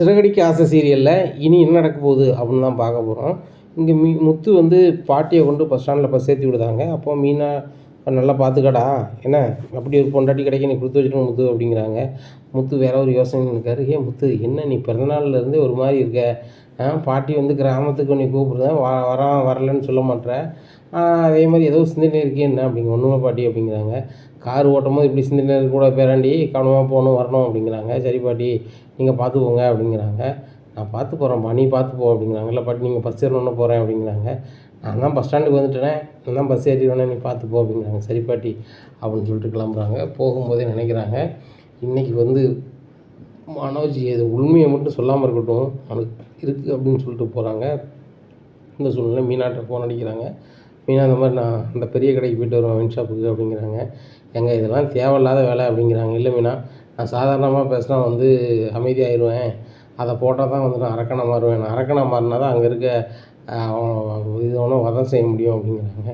சிறகடிக்க ஆசை சீரியலில் இனி என்ன நடக்க போகுது அப்படின்னு தான் பார்க்க போகிறோம். இங்கே முத்து வந்து பாட்டியை கொண்டு பஸ் ஸ்டாண்டில் பஸ் ஏற்றி விடுதாங்க. அப்போ மீனா நல்லா பார்த்துக்கடா, என்ன அப்படி ஒரு பொண்டாட்டி கிடைக்க நீ கொடுத்து வச்சுக்கணும் முத்து அப்படிங்கிறாங்க. முத்து வேற ஒரு யோசனை இருக்காரு. ஏன் முத்து, என்ன நீ பிறந்தநாள்லேருந்தே ஒரு மாதிரி இருக்க? பாட்டி வந்து கிராமத்துக்கு நீ கூப்பிடுறேன் வரான் வரலன்னு சொல்ல மாட்டேற. அதே மாதிரி ஏதோ சிந்தனை இருக்கே என்ன அப்படிங்க. ஒன்றுமே பாட்டி அப்படிங்கிறாங்க. கார் ஓட்டும் போது இப்படி சிந்தனை கூட பேராண்டி கவனமாக போகணும் வரணும் அப்படிங்கிறாங்க. சரி பாட்டி, நீங்கள் பார்த்துக்கோங்க அப்படிங்கிறாங்க. நான் பார்த்து போகிறேன்ப்பா, நீ பார்த்து போ அப்படிங்கிறாங்க. இல்லை பாட்டி, நீங்கள் பஸ் ஏறணுன்னு போகிறேன் அப்படிங்கிறாங்க. நான் தான் பஸ் ஸ்டாண்டுக்கு வந்துட்டேன், நான் தான் பஸ் ஏறிடுவேனே, நீ பார்த்து போ அப்படிங்கிறாங்க. சரி பாட்டி அப்படின்னு சொல்லிட்டு கிளம்புறாங்க. போகும்போதே நினைக்கிறாங்க, இன்றைக்கி வந்து மனோஜ் இது உண்மையை மட்டும் சொல்லாமல் இருக்கட்டும், அவனுக்கு இருக்குது அப்படின்னு சொல்லிட்டு போகிறாங்க. இந்த சூழ்நிலை மீனாட்ட ஃபோன் அடிக்கிறாங்க. மீனா இந்த மாதிரி நான் அந்த பெரிய கடைக்கு போய்ட்டு வருவேன் ஒயின் ஷாப்புக்கு அப்படிங்கிறாங்க. ஏங்க இதெல்லாம் தேவையில்லாத வேலை அப்படிங்கிறாங்க. இல்லை மீனா, நான் சாதாரணமாக பேசினா வந்து அமைதியாகிடுவேன், அதை போட்டால் தான் வந்து நான் அரக்கனை மாறுவேன், நான் அரக்கனை மாறினா தான் அங்கே இருக்க இது ஒன்றும் வதம் செய்ய முடியும் அப்படிங்கிறாங்க.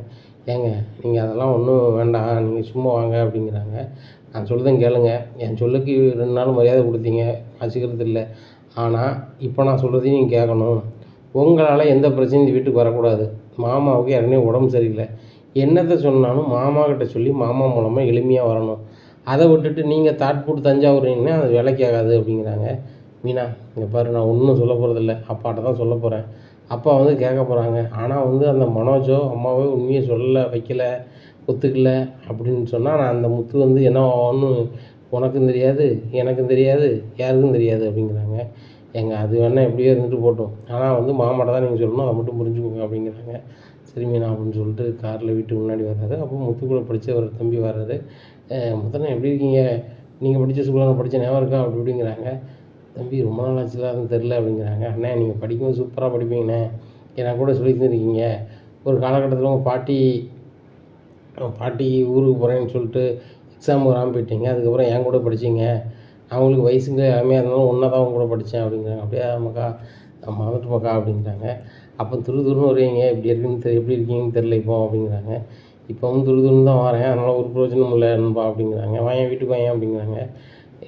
ஏங்க நீங்கள் அதெல்லாம் ஒன்றும் வேண்டாம், நீங்கள் சும்மா வாங்க அப்படிங்கிறாங்க. நான் சொல்லுறதையும் கேளுங்க, என் சொல்லுக்கு 2 நாள் மரியாதை கொடுத்தீங்க, வச்சுக்கிறது இல்லை. ஆனால் இப்போ நான் சொல்கிறதையும் நீங்கள் கேட்கணும். உங்களால் எந்த பிரச்சனையும் இந்த வீட்டுக்கு வரக்கூடாது. மாமாவுக்கு ஏற்கனவே உடம்பு சரியில்லை. என்னத்தை சொன்னாலும் மாமாக்கிட்ட சொல்லி மாமா மூலமாக எளிமையாக வரணும். அதை விட்டுட்டு நீங்கள் தாட் போட்டு தஞ்சாவூர்னா அது வேலைக்கு ஆகாது அப்படிங்கிறாங்க. மீனா, இங்கே பாரு, நான் ஒன்றும் சொல்ல போகிறதில்ல, அப்பாட்ட தான் சொல்ல போகிறேன். அப்பா வந்து கேட்க போகிறாங்க. ஆனால் வந்து அந்த மனோஜோ அம்மாவோ உண்மையை சொல்லலை, வைக்கலை, ஒத்துக்கல அப்படின்னு சொன்னால் நான் அந்த முத்து வந்து என்ன ஆகும்னு உனக்கும் தெரியாது, எனக்கும் தெரியாது, யாருக்கும் தெரியாது அப்படிங்கிறாங்க. ஏங்க அது வேணால் எப்படியோ இருந்துட்டு போட்டோம், ஆனால் வந்து மாமாட்ட தான் நீங்கள் சொல்லணும், அதை மட்டும் புரிஞ்சுக்கோங்க அப்படிங்கிறாங்க. சரி மீனா அப்படின்னு சொல்லிட்டு காரில் வீட்டுக்கு முன்னாடி வர்றாரு. அப்போ முத்து கூட படித்த ஒரு தம்பி வர்றாரு. முத்தண்ணா எப்படி இருக்கீங்க, நீங்கள் படித்த ஸ்கூலில் படித்த ஞாபகம் இருக்கா அப்படி இப்படிங்கிறாங்க. தம்பி ரொம்ப நாள் ஆச்சுல, அதுவும் தெரில அப்படிங்கிறாங்க. அண்ணே நீங்கள் படிக்கும்போது சூப்பராக படிப்பீங்கண்ணே, எனக்கு கூட சொல்லி தந்துருக்கீங்க. ஒரு காலகட்டத்தில் உங்கள் பாட்டி ஊருக்கு போகிறேன்னு சொல்லிட்டு எக்ஸாம் வராமல் போயிட்டீங்க, அதுக்கப்புறம் என் கூட படித்தீங்க, அவங்களுக்கு வயசுங்க கம்மியாக இருந்தாலும் ஒன்றா தான் அவங்க கூட படித்தேன் அப்படிங்கிறாங்க. அப்படியே ஆமாக்கா, மறந்துட்டுமாக்கா அப்படிங்கிறாங்க. அப்போ துருன்னு வருவீங்க, இப்படி இருக்குன்னு எப்படி இருக்கீங்கன்னு தெரில இப்போ அப்படிங்கிறாங்க. இப்போவும் துருன்னு தான் வரேன், அதனால் ஒரு பிரயோஜனம் இல்லை நண்பா அப்படிங்கிறாங்க. வாயன் வீட்டுக்கு வாயன் அப்படிங்கிறாங்க.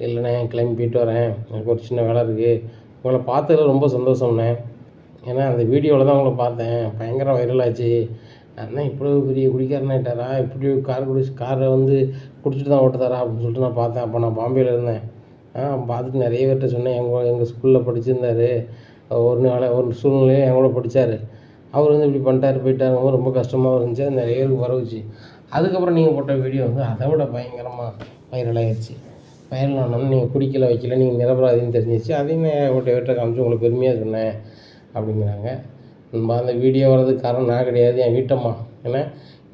இல்லைண்ணே கிளம்பி போயிட்டு வரேன், எனக்கு ஒரு சின்ன வேலை இருக்குது. உங்களை பார்த்ததில் ரொம்ப சந்தோஷம்ண்ணே, ஏன்னா அந்த வீடியோவில் தான் உங்களை பார்த்தேன், பயங்கர வைரல் ஆச்சு. அண்ணா இவ்வளோ பெரிய குடிக்காரனாயிட்டாரா, இப்படி காரை வந்து குடிச்சிட்டு தான் ஓட்டுதாரா அப்படின்னு சொல்லிட்டு நான் பார்த்தேன். அப்போ நான் பாம்பேயில் இருந்தேன். பார்த்துட்டு நிறைய பேர்கிட்ட சொன்னேன். எங்கள் ஸ்கூலில் படிச்சிருந்தார், ஒரு சூழ்நிலையில் என் கூட படித்தார், அவர் வந்து இப்படி பண்ணிட்டார் போயிட்டாருங்க, ரொம்ப கஷ்டமாக இருந்துச்சு. அது நிறைய பேருக்கு வரவுச்சு. அதுக்கப்புறம் நீங்கள் போட்ட வீடியோ வந்து அதை விட பயங்கரமாக வைரல் ஆகிடுச்சு. வைரல் ஆனோம்னா நீங்கள் குடிக்கல வைக்கல, நீங்கள் நிரபராதின்னு தெரிஞ்சிச்சு. அதையும் நான் வீட்டை காமிச்சு உங்களுக்கு பெருமையாக சொன்னேன் அப்படிங்கிறாங்க. அந்த வீடியோ வர்றதுக்கு காரணம் நான் கிடையாது, என் வீட்டம்மா. ஏன்னா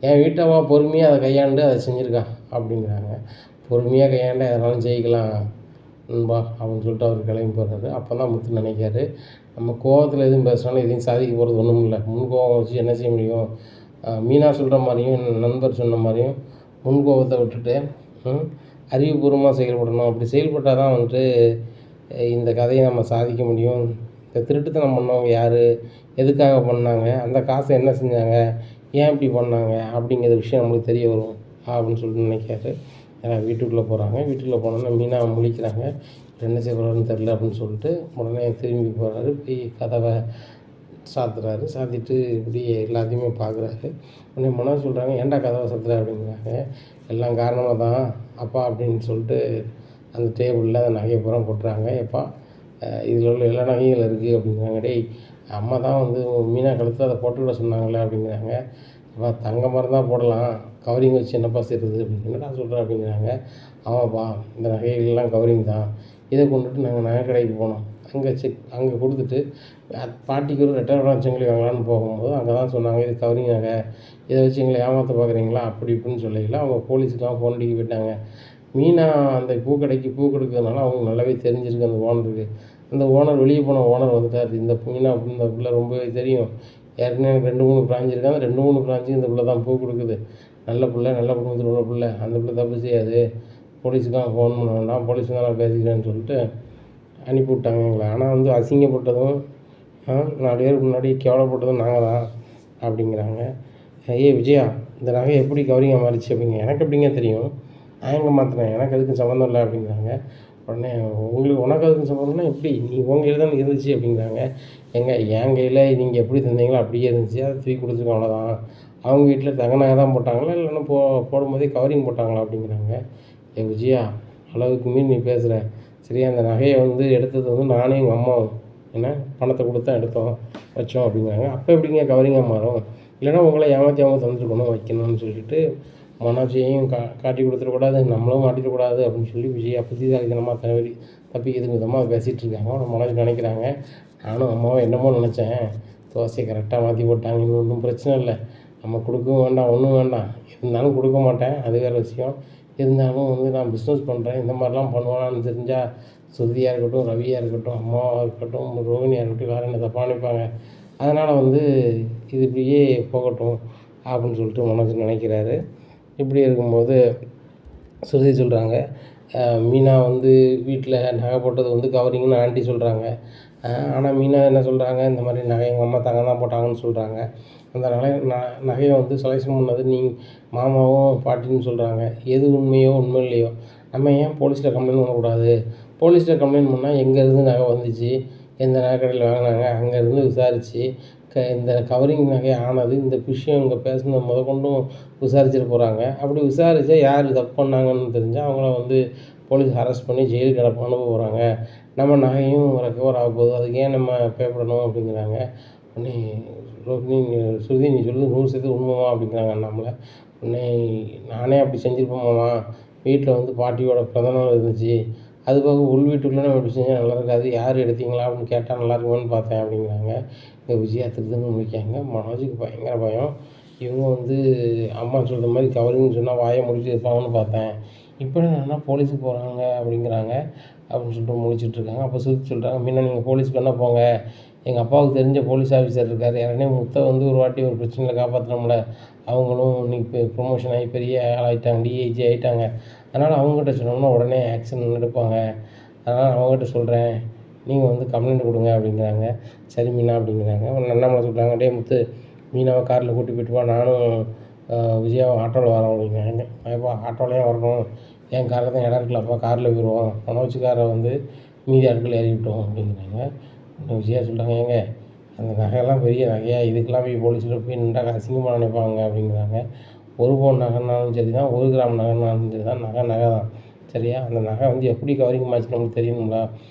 என் வீட்டம்மா பொறுமையாக அதை கையாண்டு அதை செஞ்சுருக்கான் அப்படிங்கிறாங்க. பொறுமையாக கையாண்டு எதனாலும் ஜெயிக்கலாம் நண்பா அப்படின்னு சொல்லிட்டு அவர் கிளம்பி போகிறாரு. அப்போ தான் முத்து நினைக்காரு, நம்ம கோவத்தில் எதுவும் பேசுனாலும் எதையும் சாதிக்க போகிறது ஒன்றும் இல்லை, முன்கோவம் வச்சு என்ன செய்ய முடியும். மீனா சொல்கிற மாதிரியும் நண்பர் சொன்ன மாதிரியும் முன்கோவத்தை விட்டுட்டு அறிவுபூர்வமாக செயல்படணும். அப்படி செயல்பட்டால் தான் வந்துட்டு இந்த கதையை நம்ம சாதிக்க முடியும். இந்த திருட்டுத்தனம் பண்ணவங்க யார், எதுக்காக பண்ணாங்க, அந்த காசை என்ன செஞ்சாங்க, ஏன் இப்படி பண்ணாங்க அப்படிங்கிற விஷயம் நம்மளுக்கு தெரிய வரும் அப்படின்னு சொல்லிட்டு நினைக்காரு. ஏன்னா வீட்டுக்குள்ளே போகிறாங்க. வீட்டுக்குள்ளே போனோன்னா மீனா முழிக்கிறாங்க. என்ன செய்ய போகிறாருன்னு தெரில அப்படின்னு சொல்லிட்டு உடனே திரும்பி போகிறாரு. போய் கதவை சாத்துறாரு. சாத்திட்டு இப்படி எல்லாத்தையுமே பார்க்குறாரு. உடனே மனோஜ் சொல்கிறாங்க, ஏன்டா கதவை சாத்துற அப்படிங்கிறாங்க. எல்லாம் காரணமாக தான் அப்பா அப்படின்னு சொல்லிட்டு அந்த டேபிளில் அந்த நகையை பூரா கொட்டுறாங்க. எப்பா இதில் உள்ள எல்லா நகைகள் இருக்குது அப்படிங்கிறாங்க. டேய், அம்மா தான் வந்து மீனா கழுத்தில் அதை போட்டுவிட சொன்னாங்களே அப்படிங்கிறாங்க. அப்பா தங்கமாக இருந்தால் போடலாம், கவரிங் வச்சு என்னப்பா செய்கிறது அப்படின்னு. என்னடா சொல்கிறேன் அப்படிங்கிறாங்க. ஆமாப்பா, இந்த நகைகள்லாம் கவரிங் தான், இதை கொண்டுட்டு நாங்கள் நகை கடைக்கு போனோம். அங்கே கொடுத்துட்டு பாட்டிக்கு ஒரு ரெட்டை செங்கலி வாங்கலான்னு போகும்போது அங்கே தான் சொன்னாங்க, இது கவரிங் நகை, இதை வச்சு எங்களை ஏமாற்ற பார்க்குறீங்களா அப்படி இப்படின்னு சொல்லிக்கலாம். அவங்க போலீஸுக்கெலாம் ஃபோன் அடிக்க போயிட்டாங்க. மீனா அந்த பூக்கடைக்கு பூ கொடுக்கறதுனால அவங்களுக்கு நல்லாவே தெரிஞ்சிருக்கு அந்த ஓனருக்கு. அந்த ஓனர் வெளியே போன ஓனர் வந்துட்டார். இந்த மீனா இந்த பிள்ளை ரொம்பவே தெரியும், ஏற்கனவே எனக்கு 2-3 பிரான்ச் இருக்குது, அந்த 2-3 பிரான்ச்சுக்கு இந்த பிள்ளை தான் பூ கொடுக்குது, நல்ல பிள்ளை, நல்ல குடும்பத்தில் உள்ள பிள்ளை, அந்த பிள்ளை தப்பு செய்யாது, போலீஸுக்கெலாம் ஃபோன் பண்ண வேண்டாம், போலீஸ் தான் நான் பேசிக்கிறேன்னு சொல்லிட்டு அனுப்பிவிட்டாங்க எங்களை. ஆனால் வந்து அசிங்கப்பட்டதும் 4 பேருக்கு முன்னாடி கேவலப்பட்டதும் நாங்கள் தான் அப்படிங்கிறாங்க. ஏய் விஜயா, இந்த நகை எப்படி கவரிங்காக மாறிச்சு அப்படிங்க. எனக்கு எப்படிங்க தெரியும், நான் எங்கே மாற்றினேன், எனக்கு எதுக்கும் சம்மந்தம் இல்லை அப்படிங்கிறாங்க. உடனே உனக்கு அதுக்கும் சம்மந்தம்னா எப்படி? நீ உன் கையில் தானே இருந்துச்சு அப்படிங்கிறாங்க. ஏங்க என் கையில் நீங்கள் எப்படி தந்தீங்களோ அப்படியே இருந்துச்சு. அதை தூக்கி கொடுத்துருக்கோம் அவ்வளோதான். அவங்க வீட்டில் தங்க நகை தான் போட்டாங்களா இல்லைன்னா போடும்போதே கவரிங் போட்டாங்களா அப்படிங்கிறாங்க. விஜயா அளவுக்கு மீறி நீ பேசுகிற. சரியா அந்த நகையை எடுத்தது நானும் எங்கள் அம்மாவும் என்ன பணத்தை கொடுத்து தான் எடுத்தோம் வச்சோம் அப்படிங்கிறாங்க. அப்போ எப்படிங்க கவரிங்காக மாறும்? இல்லைன்னா உங்களை ஏமாற்றி அவங்க தந்துருக்கணும் வைக்கணும்னு சொல்லிட்டு மனோஜையும் காட்டி கொடுத்துடக்கூடாது, நம்மளும் மாட்டிடக்கூடாது அப்படின்னு சொல்லி விஜயா புத்திசாலித்தனமாக தப்பிக்கிறதுக்கு விதமாக பேசிகிட்டு இருக்காங்க. ஆனால் மனோஜ் நினைக்கிறாங்க, நானும் அம்மாவும் என்னமோ நினச்சேன், தோசையை கரெக்டாக மாற்றி போட்டாங்க, இன்னும் ஒன்றும் பிரச்சனை இல்லை, நம்ம கொடுக்கவும் வேண்டாம் ஒன்றும் வேண்டாம், இருந்தாலும் கொடுக்க மாட்டேன், அது வேறு விஷயம். இருந்தாலும் நான் பிஸ்னஸ் பண்ணுறேன், இந்த மாதிரிலாம் பண்ணுவானான்னு தெரிஞ்சால் சுருதியாக இருக்கட்டும், ரவியாக இருக்கட்டும், அம்மாவாக இருக்கட்டும், ரோகிணியாக இருக்கட்டும் எல்லாரும் என்ன தப்பாக நினைப்பாங்க. அதனால் இது இப்படியே போகட்டும் அப்படின்னு சொல்லிட்டு மனோஜ் நினைக்கிறாரு. இப்படி இருக்கும்போது சுருதி சொல்கிறாங்க, மீனா வீட்டில் நகை போட்டது கவரிங்னு ஆண்டி சொல்கிறாங்க. ஆனால் மீனா என்ன சொல்கிறாங்க, இந்த மாதிரி நகை எங்கள் அம்மா தங்கம் தான் போட்டாங்கன்னு சொல்கிறாங்க. அந்த நகையை செலெக்ஷன் பண்ணது மாமாவும் பாட்டின்னு சொல்கிறாங்க. எது உண்மையோ உண்மை இல்லையோ நம்ம ஏன் போலீஸில் கம்ப்ளைண்ட் பண்ணக்கூடாது? போலீஸில் கம்ப்ளைண்ட் பண்ணால் எங்கேருந்து நகை வந்துச்சு, எந்த நகை கடையில் வாங்கினாங்க, அங்கேருந்து விசாரித்து இந்த கவரிங் நகை ஆனது இந்த விஷயம் இங்கே பேசுனது முதற்கொண்டும் விசாரிச்சுட்டு போகிறாங்க. அப்படி விசாரித்தா யார் தப்பு பண்ணாங்கன்னு தெரிஞ்சால் அவங்கள போலீஸ் அரெஸ்ட் பண்ணி ஜெயிலுக்கு அனுப்ப போகிறாங்க. நம்ம நகையும் ரெக்கவர் ஆக போகுது, அதுக்கு ஏன் நம்ம பேப்படணும் அப்படிங்கிறாங்க. உடனே ரோஹிணி சுருதி நீ சொல்லு 100% உண்மைமா அப்படிங்கிறாங்க நம்மளை. உடனே நானே அப்படி செஞ்சுருப்போமாம்மா, வீட்டில் பாட்டியோட பிறந்தநாள் இருந்துச்சு, அது போக உள் வீட்டுக்குள்ளே நம்ம இப்படி செஞ்சால் நல்லா இருக்காது, யார் எடுத்தீங்களா அப்படின்னு கேட்டால் நல்லா இருக்குமான்னு பார்த்தேன் அப்படிங்கிறாங்க. இங்கே விஜயா திருதுன்னு முடிக்காங்க. மனோஜுக்கு பயங்கர பயம். இவங்க அம்மா சொல்கிற மாதிரி கவரிங்னு சொன்னால் வாயை முடிச்சு இருப்பாங்கன்னு பார்த்தேன், இப்போ என்னன்னா போலீஸுக்கு போகிறாங்க அப்படிங்கிறாங்க அப்படின்னு சொல்லிட்டு முழிச்சிட்ருக்காங்க. அப்போ சுருதி சொல்கிறாங்க, முன்ன நீங்கள் போலீஸுக்கு வேணால் போங்க, எங்கள் அப்பாவுக்கு தெரிஞ்ச போலீஸ் ஆஃபீஸர் இருக்கார், யாருனே முத்தை ஒரு வாட்டி ஒரு பிரச்சனையில் காப்பாற்றினோம்ல, அவங்களும் இன்றைக்கி ப்ரொமோஷன் ஆகி பெரிய ஆளாகிட்டாங்க, டிஐஜி ஆகிட்டாங்க, அதனால் அவங்ககிட்ட சொன்னோம்னா உடனே ஆக்ஷன் எடுப்பாங்க, அதனால் அவங்ககிட்ட சொல்கிறேன், நீங்கள் கம்ப்ளைண்ட் கொடுங்க அப்படிங்கிறாங்க. சரி மீனா அப்படிங்கிறாங்க. அண்ணாமலை சொல்கிறாங்க, டே முத்து மீனாவை காரில் கூட்டி போய்ட்டு வா, நானும் விஜயாவும் ஆட்டோவில் வரோம் அப்படிங்கிறாங்க. அப்பா ஆட்டோவிலே வரணும், என் காரில் தான் இடம் இருக்கலப்பா, காரில் போயிடுவோம், மனோஜ் காரை மீதி ஆட்கள் ஏறி விட்டோம் அப்படிங்கிறாங்க. விஜயா சொல்கிறாங்க, ஏங்க அந்த நகையெல்லாம் பெரிய நகையா, இதுக்கெல்லாம் போய் போலீஸில் போய் நின்றாக்க அசிங்கமாக நினைப்பாங்க அப்படிங்கிறாங்க. 1 பவுன் நகைனாலும் சரி தான், 1 கிராம் நகைனாலும் சரி தான், நகை தான் சரியா? அந்த நகை எப்படி கவரிங் மாச்சு நம்மளுக்கு தெரியணுங்களா?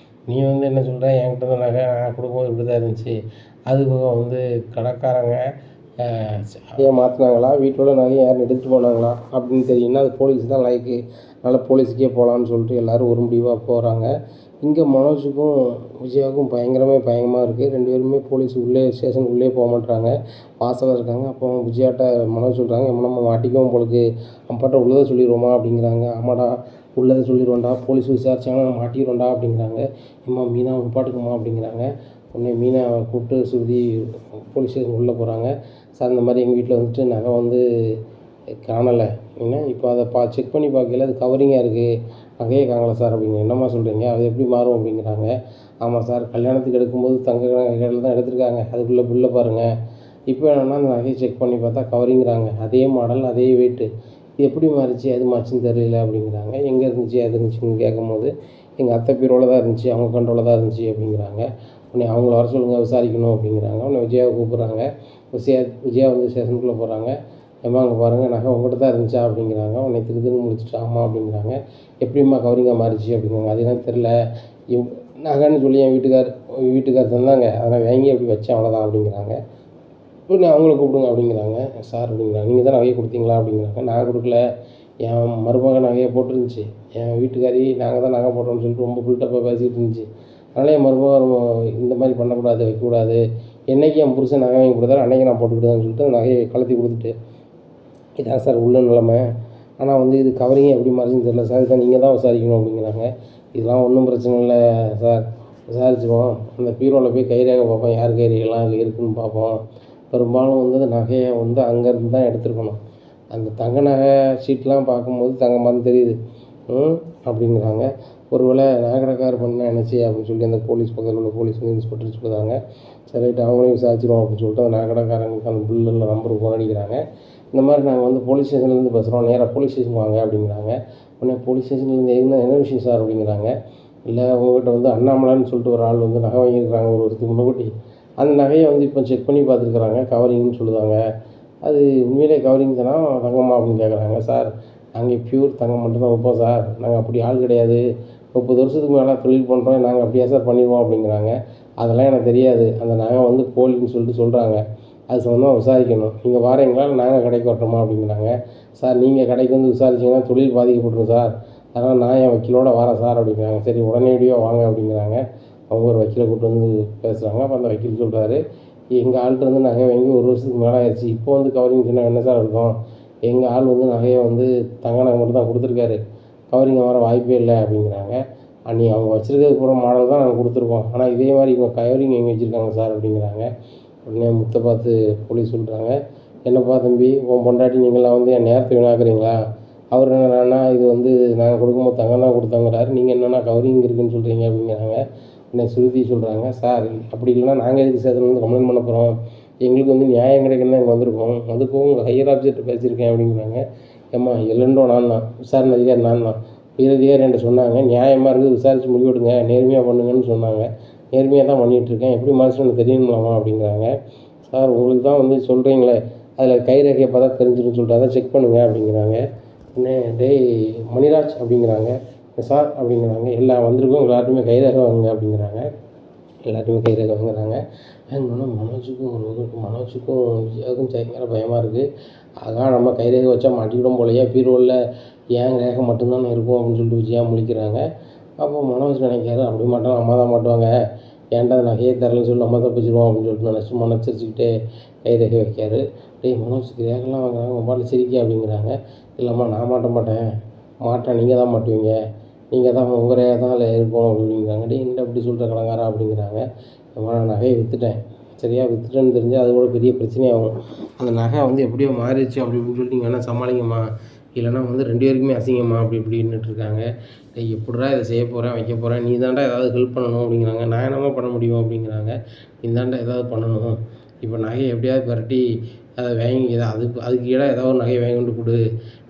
நீ என்ன சொல்கிற, என்கிட்ட இருந்த நகை நான் கொடுக்கும்போது இப்படி தான் இருந்துச்சு, அது போக கடைக்காரங்க நகையை மாற்றினாங்களா, வீட்டோட நகையை யாரும் எடுத்துகிட்டு போனாங்களா அப்படின்னு தெரியும்னா அது போலீஸ் தான் லைக்கு, அதனால் போலீஸுக்கே போகலான்னு சொல்லிட்டு எல்லோரும் ஒரு முடிவாக போகிறாங்க. இங்கே மனோஜுக்கும் விஜயாவுக்கும் பயங்கரமாக இருக்குது. 2 பேருமே போலீஸ் ஸ்டேஷன் உள்ளே போக மாட்றாங்க, வாசலில் இருக்காங்க. அப்போ விஜயாட்ட மனோஜ் சொல்கிறாங்க, நம்ம மாட்டிக்குவோம் போலுக்கு, அப்பாட்ட உள்ளதை சொல்லிடுவோமா அப்படிங்கிறாங்க. ஆமாடா உள்ளதை சொல்லிடுவோம்டா, போலீஸ் விசாரிச்சாங்கன்னா மாட்டிடுவோம்டா அப்படிங்கிறாங்க. அம்மா மீனா பாட்டுக்குமா அப்படிங்கிறாங்க. உடனே மீனாவை கூப்பிட்டு சுருதி போலீஸ் ஸ்டேஷன் உள்ளே போகிறாங்க. சார் இந்த மாதிரி எங்கள் வீட்டில் நகை காணலை, இப்போ அதை செக் பண்ணி பார்க்கல, அது கவரிங்காக இருக்குது, நகையே காணலை சார் அப்படிங்க. என்னம்மா சொல்கிறீங்க, அது எப்படி மாறும் அப்படிங்கிறாங்க. ஆமாம் சார், கல்யாணத்துக்கு எடுக்கும்போது தங்க கடையில் தான் எடுத்திருக்காங்க, அதுக்குள்ளே பில்லை பாருங்கள், இப்போ என்னென்னா அந்த நகையை செக் பண்ணி பார்த்தா கவரிங்கிறாங்க, அதே மாடல் அதே வெயிட்டு, இது எப்படி மாறிச்சு, அது மாச்சுன்னு தெரியல அப்படிங்கிறாங்க. எங்கே இருந்துச்சு அது இருந்துச்சுன்னு கேட்கும்போது எங்கள் அத்தை பீரோவில் தான் இருந்துச்சு, அவங்க கண்ட்ரோலில் தான் இருந்துச்சு அப்படிங்கிறாங்க. உடனே அவங்கள வர சொல்லுங்கள் விசாரிக்கணும் அப்படிங்கிறாங்க. உடனே விஜயாவை கூப்பிட்றாங்க. விஜயா ஸ்டேஷனுக்குள்ளே போகிறாங்க. ஏம்மா அங்கே பாருங்கள் நகை உங்கள்கிட்ட தான் இருந்துச்சா அப்படிங்கிறாங்க. உடனே திருதுன்னு முடிச்சுட்டு ஆமாம் அப்படிங்கிறாங்க. எப்படிம்மா கவரிங்காக மாறிச்சு அப்படிங்கிறாங்க. அது எனக்கு தெரில, நகைன்னு சொல்லி என் வீட்டுக்கார் தந்தாங்க, அதெல்லாம் வாங்கி அப்படி வச்சேன் அவ்வளோதான் அப்படிங்கிறாங்க. உடனே அவங்கள கூப்பிடுங்க அப்படிங்கிறாங்க. சார் அப்படிங்கிறாங்க, நீங்கள் தான் நகையை கொடுத்தீங்களா அப்படிங்கிறாங்க. நான் கொடுக்கல, என் மருமக நகையை போட்டுருந்துச்சு, என் வீட்டுக்காரி நாங்கள் தான் நகை போட்டோம்னு சொல்லிட்டு ரொம்ப புல்டப்பாக பேசிக்கிட்டு இருந்துச்சு, அதனால் என் மருமக இந்த மாதிரி பண்ணக்கூடாது, வைக்கக்கூடாது, என்றைக்கு என் புருஷன் நகை வாங்கி கொடுத்தாரு அன்றைக்கி நான் போட்டுக்கிட்டேன்னு சொல்லிட்டு அந்த நகையை கலத்தி கொடுத்துட்டு, இதான் சார் உள்ள நிலைமை, ஆனால் இது கவரிங் எப்படி மாறிச்சுன்னு தெரியல சார், இதான் நீங்கள் தான் விசாரிக்கணும் அப்படிங்கிறாங்க. இதெல்லாம் ஒன்றும் பிரச்சனை இல்லை சார், விசாரிச்சுருவோம், அந்த பீரோவில் போய் கைரேகை பார்ப்போம், யார் கைரேகைலாம் அதில் இருக்குதுன்னு பார்ப்போம், பெரும்பாலும் அந்த நகையை அங்கேருந்து தான் எடுத்துருக்கணும், அந்த தங்க நகை சீட்லாம் பார்க்கும்போது தங்கம் மாதிரி தெரியுது அப்படிங்கிறாங்க. ஒருவேளை நகைக்கடைக்காரர் பண்ண நினச்சி அப்படின்னு சொல்லி அந்த போலீஸ் பக்கத்தில் உள்ள போலீஸ் இன்ஸ்பெக்டர் சொல்லுறாங்க. சரி ரைட்டு அவங்களையும் விசாரிச்சிடுவோம் அப்படின்னு சொல்லிட்டு அந்த நகைக்கடைக்காரங்களுக்கு அந்த பில்லில் நம்பருக்கு ஃபோன் அடிக்கிறாங்க. இந்த மாதிரி நாங்கள் போலீஸ் ஸ்டேஷன்லேருந்து பேசுகிறோம், நேராக போலீஸ் ஸ்டேஷன் வாங்க அப்படிங்கிறாங்க. உடனே போலீஸ் ஸ்டேஷன்லேருந்து என்ன விஷயம் சார் அப்படிங்கிறாங்க. இல்லை உங்கள்கிட்ட வந்து அண்ணாமலைன்னு சொல்லிட்டு ஒரு ஆள் வந்து நகை வாங்கியிருக்காங்க ஒரு வருஷத்துக்கு முன்னாடி. அந்த நகையை வந்து இப்போ செக் பண்ணி பார்த்துருக்குறாங்க, கவரிங்னு சொல்லுதாங்க. அது உண்மையிலே கவரிங் தானா தங்கமா அப்படின்னு கேட்குறாங்க. சார் நாங்கள் பியூர் தங்கம் மட்டும் தான் வைப்போம் சார், நாங்கள் அப்படி ஆள் கிடையாது, 30 வருஷத்துக்கு மேலே தொழில் பண்ணுறோம், நாங்கள் அப்படியா சார் பண்ணிடுவோம் அப்படிங்கிறாங்க. அதெல்லாம் எனக்கு தெரியாது, அந்த நகை வந்து போலின்னு சொல்லிட்டு சொல்கிறாங்க, அது சம்மந்தமாக விசாரிக்கணும், நீங்கள் வாரீங்களா இல்லை நாங்கள் கடைக்கு வரட்டுமா அப்படிங்கிறாங்க. சார் நீங்கள் கடைக்கு வந்து விசாரிச்சிங்கன்னா தொழில் பாதிக்கப்பட்டுரும் சார், அதனால் நான் என் வக்கீலோட வரேன் சார் அப்படிங்கிறாங்க. சரி உடனடியாக வாங்க அப்படிங்கிறாங்க. அவங்க ஒரு வக்கீலை கூப்பிட்டு வந்து பேசுகிறாங்க. அப்போ அந்த வக்கீல் சொல்கிறாரு, எங்கள் ஆள்கிட்ட வந்து நகை வாங்கி ஒரு வருஷத்துக்கு மேலே ஆயிடுச்சு, இப்போ வந்து கவரிங் சொன்னால் என்ன சார் அர்த்தம்? எங்கள் ஆள் வந்து நகையை வந்து தங்க நகை மட்டும் தான் கொடுத்துருக்காரு, கவரிங் வர வாய்ப்பே இல்லை அப்படிங்கிறாங்க. நீ அவங்க வச்சுருக்கிறது பூரா மாடல் தான் நாங்கள் கொடுத்துருக்கோம், ஆனால் இதே மாதிரி இவங்க கவரிங் எங்கே வச்சுருக்காங்க சார் அப்படிங்கிறாங்க. உடனே முத்தை பார்த்து போலீஸ் சொல்கிறாங்க, என்னப்பா தம்பி, உன் பொண்டாட்டி நீங்களாம் வந்து என் நேரத்தை வீணாக்குறீங்களா? அவர் என்னன்னா இது வந்து நாங்கள் கொடுக்கும்போது தங்கம் தான் கொடுத்தாங்கிறாரு, நீங்கள் என்னென்னா கவரிங் இருக்குதுன்னு சொல்கிறீங்க அப்படிங்கிறாங்க. உடனே சுருதி சொல்கிறாங்க, சார் அப்படி இல்லைன்னா நாங்கள் எதுக்கு சேதம் வந்து கம்ப்ளைண்ட் பண்ண போகிறோம், எங்களுக்கு வந்து நியாயம் கிடைக்குன்னு தான் இங்கே வந்திருக்கோம், அதுக்கும் உங்கள் ஹையர் ஆஃபீஸர்கிட்ட பேசியிருக்கேன் அப்படிங்கிறாங்க. ஏம்மா எல்லண்டோ நான் தான், விசாரணை அதிகாரி நான் தான், உயர் அதிகாரி என்கிட்ட சொன்னாங்க, நியாயமாக இருக்குது விசாரித்து முடிவெடுங்க, நேர்மையாக பண்ணுங்கன்னு சொன்னாங்க, நேர்மையாக தான் பண்ணிகிட்ருக்கேன், எப்படி மனுஷனுக்கு தெரியணுமாம்மா அப்படிங்கிறாங்க. சார் உங்களுக்கு தான் வந்து சொல்கிறீங்களே, அதில் கைரேகையை பார்த்தா தெரிஞ்சிடும்னு சொல்லிட்டு அதை செக் பண்ணுங்கள் அப்படிங்கிறாங்க. உடனே டேய் மணிராஜ் அப்படிங்கிறாங்க. சார் அப்படிங்கிறாங்க. எல்லாம் வந்திருக்கோம் எல்லாருமே கைரேகை வாங்குங்க அப்படிங்கிறாங்க. எல்லாருமே கைரேகை வாங்குறாங்க. வாங்கினோன்னா மனோஜுக்கும் விஜயாவுக்கும் பயங்கர பயமாக இருக்குது. அதான் நம்ம கைரேகை வச்சா மாட்டிக்கிடும் போலையே, பீரோவில் ஏன் ரேகை மட்டும்தானே இருக்கும் அப்படின்னு சொல்லிட்டு விஜயா முழிக்கிறாங்க. அப்போ மனோஜ் நினைக்கிறாரு, அப்படி மாட்டோம் அம்மா தான் மாட்டுவாங்க, ஏன்டா நகையே தரலன்னு சொல்லி நம்ம தப்பிச்சிடுவோம் அப்படின்னு சொல்லிட்டு நினச்சிக்கிட்டே கைரேகை வைக்காரு. டேய் மனோஜுக்கு ரேகெல்லாம் வாங்குறாங்க, உங்கள் பாட்டில் சிரிக்க அப்படிங்கிறாங்க. இல்லைம்மா நான் மாட்ட மாட்டேன், மாட்டேன் நீங்கள் தான் மாட்டுவீங்க, நீங்கள் தான் உங்கள் ரேகை தான் அதில் இருக்கும் அப்படிங்கிறாங்க. டேய் என்ன அப்படி சொல்கிற கடங்காரா அப்படிங்கிறாங்க. நான் நகையை விற்றுட்டேன், சரியா விற்றுட்டேன்னு தெரிஞ்சால் அது கூட பெரிய பிரச்சனையாகும், அந்த நகை வந்து எப்படியோ மாறிடுச்சு அப்படி இப்படின்னு சொல்லிட்டு நீங்கள் வேணால் சமாளிங்கம்மா, இல்லைனா வந்து 2 பேருக்குமே அசிங்கம்மா அப்படி இப்படின்னுட்டு இருக்காங்க. டேய் எப்படிடா இதை செய்ய போகிறேன் வைக்க போகிறேன், நீ தாண்டா ஏதாவது ஹெல்ப் பண்ணணும் அப்படிங்கிறாங்க. நான் என்னம்மா பண்ண முடியும் அப்படிங்கிறாங்க. நீ தாண்டா ஏதாவது பண்ணணும், இப்போ நகையை எப்படியாவது பரட்டி அதை வாங்கி அதுக்கு ஈடாக ஏதாவது ஒரு நகையை வாங்கி கொண்டு கொடு,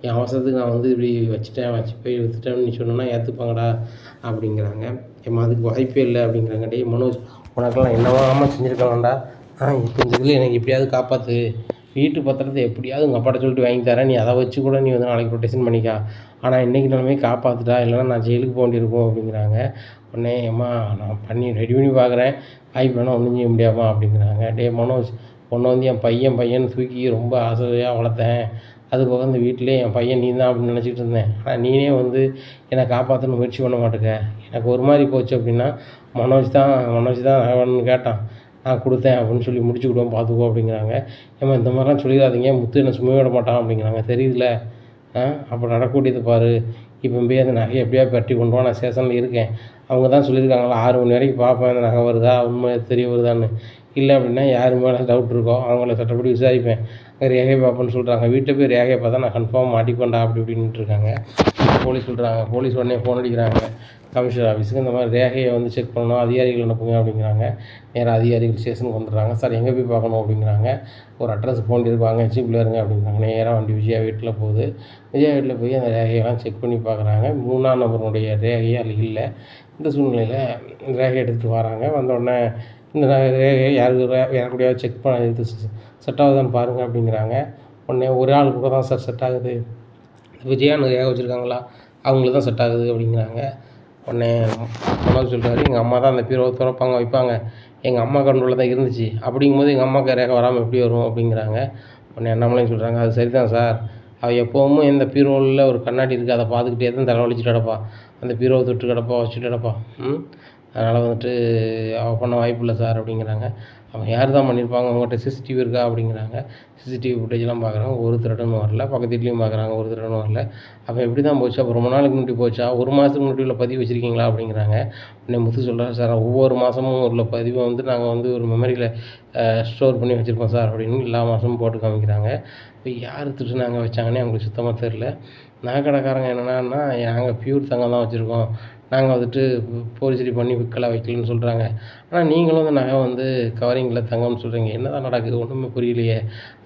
என் அவசரத்துக்கு நான் வந்து இப்படி வச்சு போய் விற்றுட்டேன்னு நீ சொன்னோன்னா ஏற்றுப்பாங்கடா அப்படிங்கிறாங்க. ஏம்மா அதுக்கு வாய்ப்பே இல்லை அப்படிங்கிறாங்க. டேய் மனோஜ் உனக்கெல்லாம் என்னவாமல் செஞ்சுருக்கலாம்டா, இப்போ இந்த இதில் எனக்கு எப்படியாவது காப்பாற்று, வீட்டு பத்திரத்தை எப்படியாவது உங்கள் அப்பாட்ட சொல்லிட்டு வாங்கி தரேன், நீ அதை வச்சு கூட நீ வந்து நாளைக்கு ரொட்டேஷன் பண்ணிக்கா, ஆனால் இன்றைக்கி நிலைமை காப்பாற்றுட்டா, இல்லைனா நான் ஜெயிலுக்கு போக வேண்டியிருக்கும் அப்படிங்கிறாங்க. உடனே அம்மா நான் ரெடி பண்ணி பார்க்குறேன், வாய்ப்பு வேணால் ஒன்றும் செய்ய முடியாமா அப்படிங்கிறாங்க. டே மனோஜ் உன்னை வந்து என் பையன் தூக்கி ரொம்ப ஆசையாக வளர்த்தேன், அது போக இந்த வீட்டிலே என் பையன் நீ தான் அப்படின்னு நினச்சிக்கிட்டு இருந்தேன், ஆனால் நீனே வந்து என்னை காப்பாற்றணும்னு முயற்சி பண்ண மாட்டேங்க, எனக்கு ஒரு மாதிரி போச்சு அப்படின்னா மனோஜ் தான் வேணும்னு கேட்டான், நான் கொடுத்தேன் அப்படின்னு சொல்லி முடிச்சுக்கிடுவோம் பார்த்துக்கோ அப்படிங்கிறாங்க. ஏம்மா இந்த மாதிரிலாம் சொல்லிடாதீங்க, முத்து என்னை சும்மா விட மாட்டான் அப்படிங்கிறாங்க. தெரியுதுல அப்போ நடக்கக்கூடியது பாரு, இப்போ போய் அந்த நகையை எப்படியா பரட்டி கொண்டு வா, நான் ஸ்டேஷனில் இருக்கேன், அவங்க தான் சொல்லியிருக்காங்களா 6 மணி வரைக்கும் பார்ப்பேன் அந்த நகை வருதா உண்மை தெரிய வருதான்னு, இல்லை அப்படின்னா யார் மேலே டவுட் இருக்கோ அவங்கள சட்டப்படி விசாரிப்பேன், ரேகை பார்ப்பேன்னு சொல்கிறாங்க, வீட்டில் போய் ரேகையை பார்த்தா நான் கன்ஃபார்ம் மாட்டிக்கொண்டா அப்படி இப்படின்ட்டு இருக்காங்க. போலீஸ் சொல்கிறாங்க. போலீஸ் உடனே ஃபோன் அடிக்கிறாங்க கமிஷனர் ஆஃபீஸுக்கு, இந்த மாதிரி ரேகையை வந்து செக் பண்ணணும், அதிகாரிகள் அனுப்புங்க அப்படிங்கிறாங்க. நேராக அதிகாரிகள் ஸ்டேஷனுக்கு வந்துடுறாங்க. சார் எங்கே போய் பார்க்கணும் அப்படிங்கிறாங்க. ஒரு அட்ரஸ் ஃபோன் இருப்பாங்க, ஜீப்பில் இருங்க அப்படிங்கிறாங்க. நேராக வண்டி விஜயா வீட்டில் போகுது. விஜயா வீட்டில் போய் அந்த ரேகையெல்லாம் செக் பண்ணி பார்க்குறாங்க. 3ஆம் நபருடைய ரேகையே அதில் இல்லை. இந்த சூழ்நிலையில் ரேகை எடுத்துகிட்டு வராங்க. வந்தோடனே இந்த ரேகையை யாருக்கூடையாவது செக் பண்ண இது செட் ஆகுதான்னு பாருங்கள் அப்படிங்கிறாங்க. உடனே ஒரு ஆள் கூட தான் சார் செட் ஆகுது, விஜயான்னு ரேகை வச்சுருக்காங்களா அவங்களுக்கு தான் செட் ஆகுது அப்படிங்கிறாங்க. உடனே மனோஜ் சொல்கிறாரு, எங்கள் அம்மா தான் அந்த பீரோவை திறப்பாங்க வைப்பாங்க, எங்கள் அம்மா கண்ட்ரோலில் தான் இருந்துச்சு, அப்படிங்கும்போது எங்கள் அம்மாவுக்கு ரேகை வராமல் எப்படி வரும் அப்படிங்கிறாங்க. உடனே அண்ணாமலையும் சொல்கிறாங்க, அது சரி தான் சார், அவள் எப்போவுமே இந்த பீரோவில் ஒரு கண்ணாடி இருக்குது, அதை பார்த்துக்கிட்டே தான் தலைவலிச்சுட்டு கிடப்பா, அந்த பீரோவை தொட்டு கிடப்பா வச்சுட்டு கிடப்பா, அதனால் வந்துட்டு அவள் பண்ண வாய்ப்பு இல்லை சார் அப்படிங்கிறாங்க. அவன் யார் தான் பண்ணியிருப்பாங்க, அவங்ககிட்ட சிசிடிவி இருக்கா அப்படிங்கிறாங்க. சிசிடிவி ஃபுட்டேஜ்லாம் பார்க்குறாங்க, ஒரு திருடனும் வரல. பக்கத்து வீட்லேயும் பார்க்குறாங்க, ஒரு திருடனும் வரல. அவன் எப்படி தான் போச்சு, அப்போ ரொம்ப நாளைக்கு முன்னாடி போச்சா, 1 மாதத்துக்கு முன்னாடி உள்ள பதிவு வச்சுருக்கீங்களா அப்படிங்கிறாங்க. உடனே முத்து சொல்கிறார், சார் ஒவ்வொரு மாதமும் உள்ள பதிவை வந்து நாங்கள் வந்து ஒரு மெமரியில் ஸ்டோர் பண்ணி வச்சுருப்போம் சார் அப்படின்னு எல்லா மாதமும் போட்டு காமிக்கிறாங்க. இப்போ யார் திருட்டுனாங்க வச்சாங்கன்னே அவங்களுக்கு சுத்தமாக தெரில. நகைக்கடைக்காரங்க என்னென்னா, நாங்கள் பியூர் தங்கம் தான் வச்சுருக்கோம், நாங்கள் வந்துட்டு போர்ஜரி பண்ணி விற்கலாம் வைக்கலன்னு சொல்கிறாங்க, ஆனால் நீங்களும் வந்து நகை வந்து கவரிங்கில் தங்கம்னு சொல்கிறீங்க, என்ன தான் நடக்குது ஒன்றுமே புரியலையே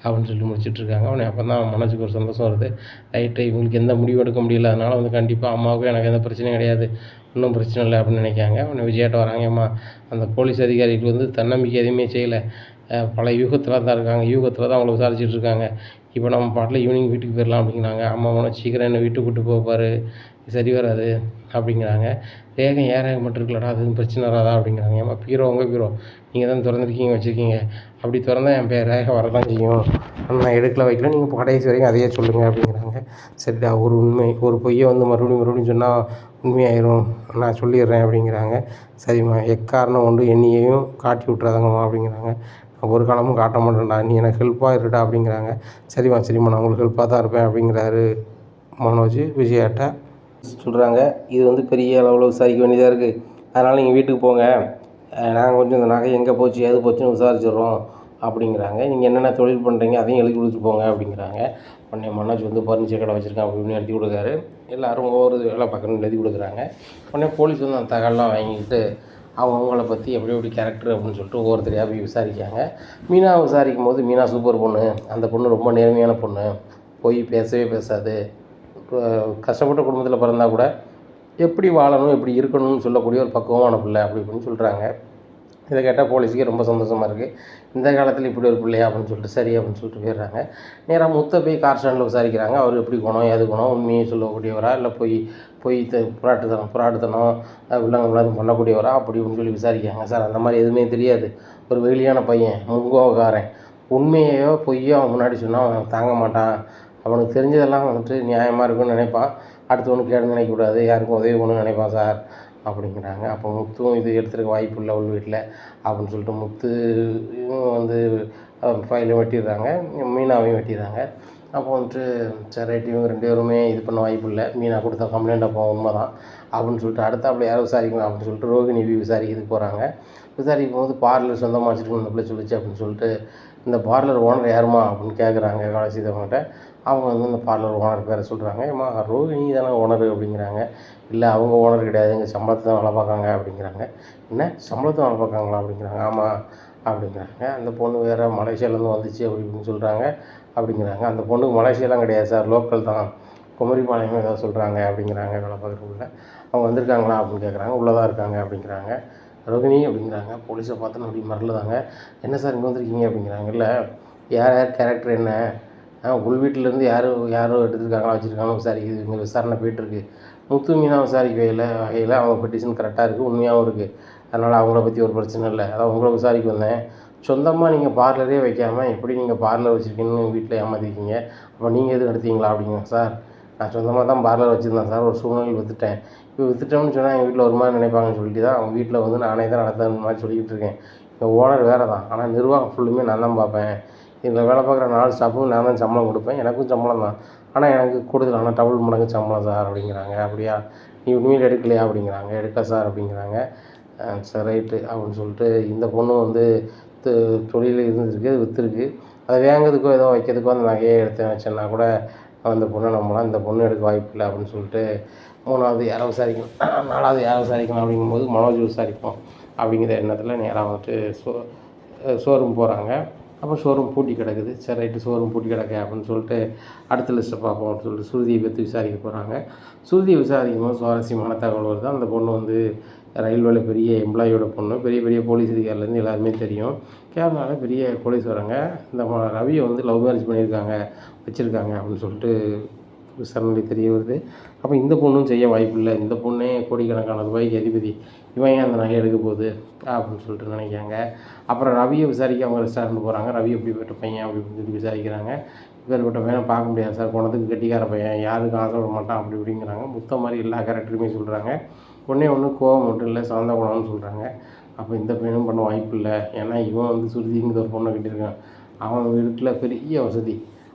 அப்படின்னு சொல்லி முடிச்சுட்ருக்காங்க. அவனை அப்போ தான் மனசுக்கு ஒரு சந்தோஷம் வருது. ரைட்டு இவங்களுக்கு எந்த முடிவு எடுக்க முடியல, அதனால் வந்து கண்டிப்பாக அம்மாவுக்கும் எனக்கு எந்த பிரச்சனையும் கிடையாது, ஒன்றும் பிரச்சனை இல்லை அப்படின்னு நினைக்காங்க. உடனே விஜயாட்ட வராங்க. ஏம்மா அந்த போலீஸ் அதிகாரிகிட்ட வந்து தன்னம்பிக்கை எதுவுமே செய்யலை, பல யூகத்தில் தான் இருக்காங்க, யூகத்தில் தான் அவங்கள விசாரிச்சுட்டு இருக்காங்க. இப்போ நம்ம பாட்டில் ஈவினிங் வீட்டுக்கு போயிடலாம் அப்படிங்கிறாங்க. ஆமாம் உனக்கு சீக்கிரம் என்னை வீட்டுக்கு கூப்பிட்டு போப்பார், சரி வராது அப்படிங்கிறாங்க. ரேகம் ஏன் ரேகம் மட்டும் இருக்கலடா, அது எதுவும் பிரச்சனை வராதா அப்படிங்கிறாங்க. ஏம்மா பீரோ உங்கள் பீரோ நீங்கள் தான் திறந்துருக்கீங்க வச்சுருக்கீங்க, அப்படி திறந்தால் என் ரேகம் வரதான் செய்யும், நான் எடுக்கல வைக்கல, நீங்கள் கடைசி வரைக்கும் அதையே சொல்லுங்கள் அப்படிங்கிறாங்க. சரிடா, ஒரு பொய்யை வந்து மறுபடியும் சொன்னால் உண்மையாயிரும், நான் சொல்லிடுறேன் அப்படிங்கிறாங்க. சரிம்மா எக்காரணம் கொண்டு என்னையையும் காட்டி விட்றாதங்கம்மா அப்படிங்கிறாங்க. நான் ஒரு காலமும் காட்ட மாட்டேன்டா, நீ எனக்கு ஹெல்ப்பாக இருடா அப்படிங்கிறாங்க. சரிம்மா நான் உங்களுக்கு ஹெல்ப்பாக தான் இருப்பேன் அப்படிங்கிறாரு மனோஜ் விஜயாட்ட. சொல்கிறாங்க, இது வந்து பெரிய அளவில் விசாரிக்க வேண்டியதாக இருக்குது, அதனால் நீங்கள் வீட்டுக்கு போங்க, நாங்கள் கொஞ்சம் இந்த நகை எங்கே போச்சு ஏது போச்சுன்னு விசாரிச்சிடுறோம் அப்படிங்கிறாங்க. நீங்கள் என்னென்ன தொழில் பண்ணுறீங்க அதையும் எழுதி கொடுத்துட்டு போங்க அப்படிங்கிறாங்க. உடனே மனோஜ் வந்து ஃபர்னிச்சர் கடை வச்சுருக்கான் அப்படின்னு எழுதி கொடுக்குறாரு. எல்லோரும் ஒவ்வொரு வேலை பார்க்கணுன்னு எழுதி கொடுக்குறாங்க. உடனே போலீஸ் வந்து அந்த தகவலாம் வாங்கிக்கிட்டு அவங்கள பற்றி எப்படி கேரக்டர் அப்படின்னு சொல்லிட்டு ஒவ்வொருத்தரையாக போய் விசாரிக்காங்க. மீனா விசாரிக்கும் போது, மீனா சூப்பர் பொண்ணு, அந்த பொண்ணு ரொம்ப நேர்மையான பொண்ணு, போய் பேசவே பேசாது, கஷ்டப்பட்ட குடும்பத்தில் பிறந்தா கூட எப்படி வாழணும் எப்படி இருக்கணும்னு சொல்லக்கூடிய ஒரு பக்குவமான பிள்ளை அப்படி இப்படின்னு சொல்கிறாங்க. இதை கேட்டால் போலீஸுக்கே ரொம்ப சந்தோஷமாக இருக்குது. இந்த காலத்தில் இப்படி ஒரு பிள்ளையா அப்படின்னு சொல்லிட்டு சரி அப்படின்னு சொல்லிட்டு போயிடுறாங்க. நேராக முத்தை போய் கார் ஸ்டாண்டில் விசாரிக்கிறாங்க. அவர் எப்படி குணம் ஏது குணம், உண்மையை சொல்லக்கூடியவரா இல்லை பொய் புராட்டுத்தனம் வில்லங்கம்லாம் பண்ணக்கூடியவரா அப்படி இப்படின்னு சொல்லி விசாரிக்காங்க. சார் அந்த மாதிரி எதுவுமே தெரியாது, ஒரு வெளியான பையன், முன்கோவக்காரன், உண்மையோ பொய்யோ அவன் முன்னாடி சொன்னால் அவன் தாங்க மாட்டான், அவனுக்கு தெரிஞ்சதெல்லாம் வந்துட்டு நியாயமாக இருக்குன்னு நினைப்பான், அடுத்தவனுக்கு கேடு நினைக்கக்கூடாது, யாருக்கும் உதவி பண்ணணும்னு நினைப்பான் சார் அப்படிங்கிறாங்க. அப்போ முத்துவும் இது எடுத்துருக்க வாய்ப்பு இல்லை உள் வீட்டில் அப்படின்னு சொல்லிட்டு முத்து வந்து ஃபைலையும் வெட்டிடுறாங்க, மீனாவையும் வெட்டிடுறாங்க. அப்போ வந்துட்டு சரி ரைட், இவங்க 2 பேருமே இது பண்ண வாய்ப்பு இல்லை, மீனா கொடுத்த கம்ப்ளைண்ட் அப்போ உண்மை தான் அப்படின்னு சொல்லிட்டு அடுத்தாப்புல யாரும் விசாரிக்கணும் அப்படின்னு சொல்லிட்டு ரோகிணி விசாரிக்கிறதுக்கு போகிறாங்க. விசாரிக்கும் போது பார்லர் சொந்தமாக வச்சுருக்கணும் அந்த பிள்ளை சொல்லிச்சு அப்படின்னு சொல்லிட்டு, இந்த பார்லர் ஓனர் யாருமா அப்படின்னு கேட்குறாங்க வேலை செய்தவங்ககிட்ட. அவங்க வந்து இந்த பார்லர் ஓனர் பேரை சொல்கிறாங்க. ஏம்மா ரோகிணி தானே ஓனர் அப்படிங்கிறாங்க. இல்லை அவங்க ஓனர் கிடையாது, எங்கள் சம்பளத்தை தான் வேலை பார்க்காங்க அப்படிங்கிறாங்க. என்ன சம்பளத்தை வேலை பார்க்காங்களா அப்படிங்கிறாங்க. ஆமாம் அப்படிங்கிறாங்க. அந்த பொண்ணு வேறு மலேசியாவிலேருந்து வந்துச்சு அப்படி இப்படின்னு சொல்கிறாங்க அப்படிங்கிறாங்க. அந்த பொண்ணுக்கு மலேசியாலாம் கிடையாது சார், லோக்கல் தான், குமரிப்பாளையம் ஏதாவது சொல்கிறாங்க அப்படிங்கிறாங்க வேலை பார்க்குறவங்கள. அவங்க வந்திருக்காங்களா அப்படின்னு கேட்குறாங்க. உள்ளே தான் இருக்காங்க அப்படிங்கிறாங்க. ரோகிணி அப்படிங்கிறாங்க. போலீஸை பார்த்தோன்னு அப்படி மறந்துதாங்க. என்ன சார் இங்கே வந்திருக்கீங்க அப்படிங்கிறாங்க. இல்லை யார் கேரக்டர் என்ன, உள் வீட்டிலேருந்து யாரோ எடுத்துருக்காங்களா வச்சுருக்காங்களோ விசாரிக்குது, இங்கே விசாரணை போயிட்டுருக்கு. முத்து மீனா விசாரிக்க வகையில் அவங்க பெட்டிஷன் கரெக்டாக இருக்குது, உண்மையாகவும் இருக்குது, அதனால் அவங்கள பற்றி ஒரு பிரச்சனை இல்லை, அதான் உங்களை விசாரிக்க வந்தேன். சொந்தமாக நீங்கள் பார்லரே வைக்காமல் எப்படி நீங்கள் பார்லர் வச்சுருக்கீங்கன்னு வீட்டில் ஏமாற்றிருக்கீங்க, அப்போ நீங்கள் எதுவும் எடுத்தீங்களா அப்படிங்க. சார் நான் சொந்தமாக தான் பார்லர் வச்சுருந்தேன் சார், ஒரு சூழ்நிலை விற்றுட்டேன், இப்போ விற்றுட்டோம்னு சொன்னால் எங்கள் வீட்டில் ஒரு மாதிரி நினைப்பாங்கன்னு சொல்லிட்டு தான் அவங்க வீட்டில் வந்து நானே தான் நடத்துகிற மாதிரி சொல்லிக்கிட்டு இருக்கேன். எங்கள் ஓனர் வேறு தான், ஆனால் நிர்வாகம் ஃபுல்லுமே நான் தான் பார்ப்பேன், இதில் வேலை பார்க்குற 4 ஸ்டாஃபுக்கும் நான் தான் சம்பளம் கொடுப்பேன், எனக்கும் சம்பளம் தான், ஆனால் எனக்கு கூடுதல் ஆனால் டபுள் மடங்கு சம்பளம் சார் அப்படிங்கிறாங்க. அப்படியா, நீ உண்மையில் எடுக்கலையா அப்படிங்கிறாங்க. எடுக்க சார் அப்படிங்கிறாங்க. சரி ரைட்டு அப்படின்னு சொல்லிட்டு இந்த பொண்ணு வந்து தொழில் இருந்துருக்கு, அது விற்றுருக்கு, அதை வாங்கிறதுக்கோ ஏதோ வைக்கிறதுக்கோ அந்த நகையை எடுத்து வச்சேன்னா கூட அந்த பொண்ணை நம்பலாம், இந்த பொண்ணு எடுக்க வாய்ப்பு இல்லை அப்படின்னு சொல்லிட்டு 3வது யாரை விசாரிக்கணும், 4வது யாரை விசாரிக்கணும் அப்படிங்கும்போது மனோஜ் விசாரிப்போம் அப்படிங்கிற எண்ணத்தில் நேராக வந்துட்டு ஷோரூம் போகிறாங்க. அப்போ ஷோரூம் பூட்டி கிடக்குது. சரி ரைட்டு ஷோரூம் பூட்டி கிடக்கு அப்படின்னு சொல்லிட்டு அடுத்த லிஸ்ட்டை பார்ப்போம் அப்படின்னு சொல்லிட்டு சுருதியை பற்றி விசாரிக்க போகிறாங்க. சுருதியை விசாரிக்கும் போது சுவாரஸ்யமான தகவல் வருது. அந்த பொண்ணு வந்து ரயில்வேல பெரிய எம்ப்ளாயியோட பொண்ணு, பெரிய போலீஸ் அதிகாரிலேருந்து எல்லாருமே தெரியும். கேரளாவில் பெரிய கோடீஸ்வரங்க. இந்த ரவியை வந்து லவ் மேரேஜ் பண்ணியிருக்காங்க வச்சுருக்காங்க அப்படின்னு சொல்லிட்டு விசாரணை தெரிய வருது. அப்போ இந்த பொண்ணும் செய்ய வாய்ப்பு இல்லை, இந்த பொண்ணே கோடிக்கணக்கான ரூபாய்க்கு அதிபதி, இவன் ஏன் அந்த நகை எடுக்க போகுது அப்படின்னு சொல்லிட்டு நினைக்காங்க. அப்புறம் ரவியை விசாரிக்க அவங்க ரெஸ்டாரண்ட் போகிறாங்க. ரவி எப்படிப்பட்ட பையன் அப்படி இப்படின்னு சொல்லி விசாரிக்கிறாங்க. இப்பேற்பட்ட பையனை பார்க்க முடியாது சார், குணத்துக்கு கெட்டிக்கார பையன், யாருக்கும் ஆசைப்பட மாட்டான் அப்படி இப்படிங்கிறாங்க. முத்த மாதிரி எல்லா கேரக்டருமே சொல்கிறாங்க. ஒன்று கோவம் மட்டும் இல்லை, சாந்த குணம்னு சொல்கிறாங்க. அப்போ இந்த பையனும் பண்ண வாய்ப்பு இல்லை, ஏன்னா இவன் வந்து சுருதிங்கிற ஒரு பொண்ணை கட்டியிருக்கான், அவன் வீட்டில் பெரிய வசதி,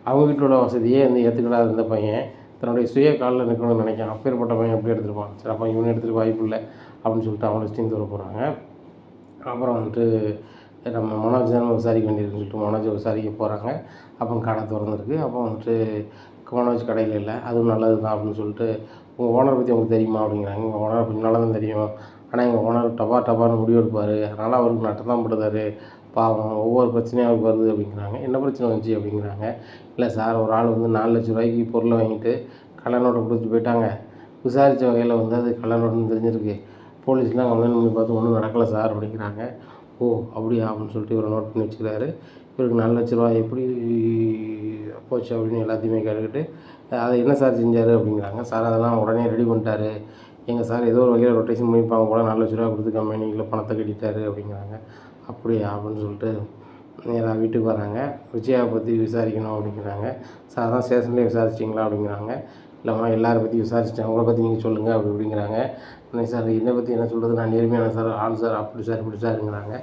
அவங்க வீட்டோட வசதியே வந்து ஏற்றுக்கிடாத இந்த பையன் தன்னுடைய சுய காலில் நிற்கணும்னு நினைக்கான். அப்பேற்பட்ட பையன் எப்படி எடுத்துருப்பான், சரி அப்போ இவனை எடுத்துகிட்டு வாய்ப்பு இல்லை அப்படின்னு சொல்லிட்டு அவனை ஸ்டீம் தர போகிறாங்க. அப்புறம் வந்துட்டு நம்ம மனோஜ் தான் விசாரிக்க வேண்டியிருக்குன்னு சொல்லிட்டு மனோஜை விசாரிக்க போகிறாங்க. அப்போ கடை திறந்துருக்கு. அப்போ வந்துட்டு மனோஜ் கடையில் இல்லை, அதுவும் நல்லது தான் அப்படின்னு சொல்லிட்டு, உங்கள் ஓனரை பற்றி உங்களுக்கு தெரியுமா அப்படிங்கிறாங்க. எங்கள் ஓனரை பற்றி நல்லா தான் தெரியும், ஆனால் எங்கள் ஓனர் டபார்னு முடிவு எடுப்பார், அதனால் அவருக்கு நட்டம் தான் படுதார், பாவம் ஒவ்வொரு பிரச்சனையும் அவருக்கு வருது அப்படிங்கிறாங்க. என்ன பிரச்சனை வந்துச்சு அப்படிங்கிறாங்க. இல்லை சார், ஒரு ஆள் வந்து 4 லட்ச ரூபாய்க்கு பொருளை வாங்கிட்டு கல்யாணோட கொடுத்துட்டு போயிட்டாங்க, விசாரித்த வகையில் வந்து அது கள்ள நோட்டுன்னு தெரிஞ்சிருக்கு. போலீஸ்லாம் கம்ப்ளைண்ட் பண்ணி பார்த்து ஒன்றும் நடக்கலை சார் அப்படிங்கிறாங்க. ஓ அப்படியா அப்படின்னு சொல்லிட்டு இவர் நோட் பண்ணி வச்சுக்கிறாரு. இவருக்கு 4 லட்ச ரூபா எப்படி போச்சு அப்படின்னு எல்லாத்தையுமே கேட்டுக்கிட்டு அதை என்ன சார் செஞ்சார் அப்படிங்கிறாங்க. சார் அதெல்லாம் உடனே ரெடி பண்ணிட்டாரு. எங்கள் சார் ஏதோ ஒரு வகையில் ரொட்டேஷன் பண்ணியிருப்பாங்க போல் 4 லட்ச ரூபா கொடுத்து கம்பெனியில் பணத்தை கட்டிட்டாரு அப்படிங்கிறாங்க. அப்படியா அப்படின்னு சொல்லிட்டு நேராக வீட்டுக்கு வராங்க. விஜயாவை பற்றி விசாரிக்கணும் அப்படிங்கிறாங்க. சார் தான் ஸ்டேஷன்லேயே விசாரிச்சிட்டிங்களா அப்படிங்கிறாங்க. இல்லைம்மா எல்லாரை பற்றி விசாரிச்சிட்டேன், உங்களை பற்றி நீங்கள் சொல்லுங்கள் அப்படிங்கிறாங்க. இல்லை சார் என்னை பற்றி என்ன சொல்கிறது, நான் நேர்மையான சார் ஆள் சார், அப்படி சார் இப்படி சாருங்கிறாங்க.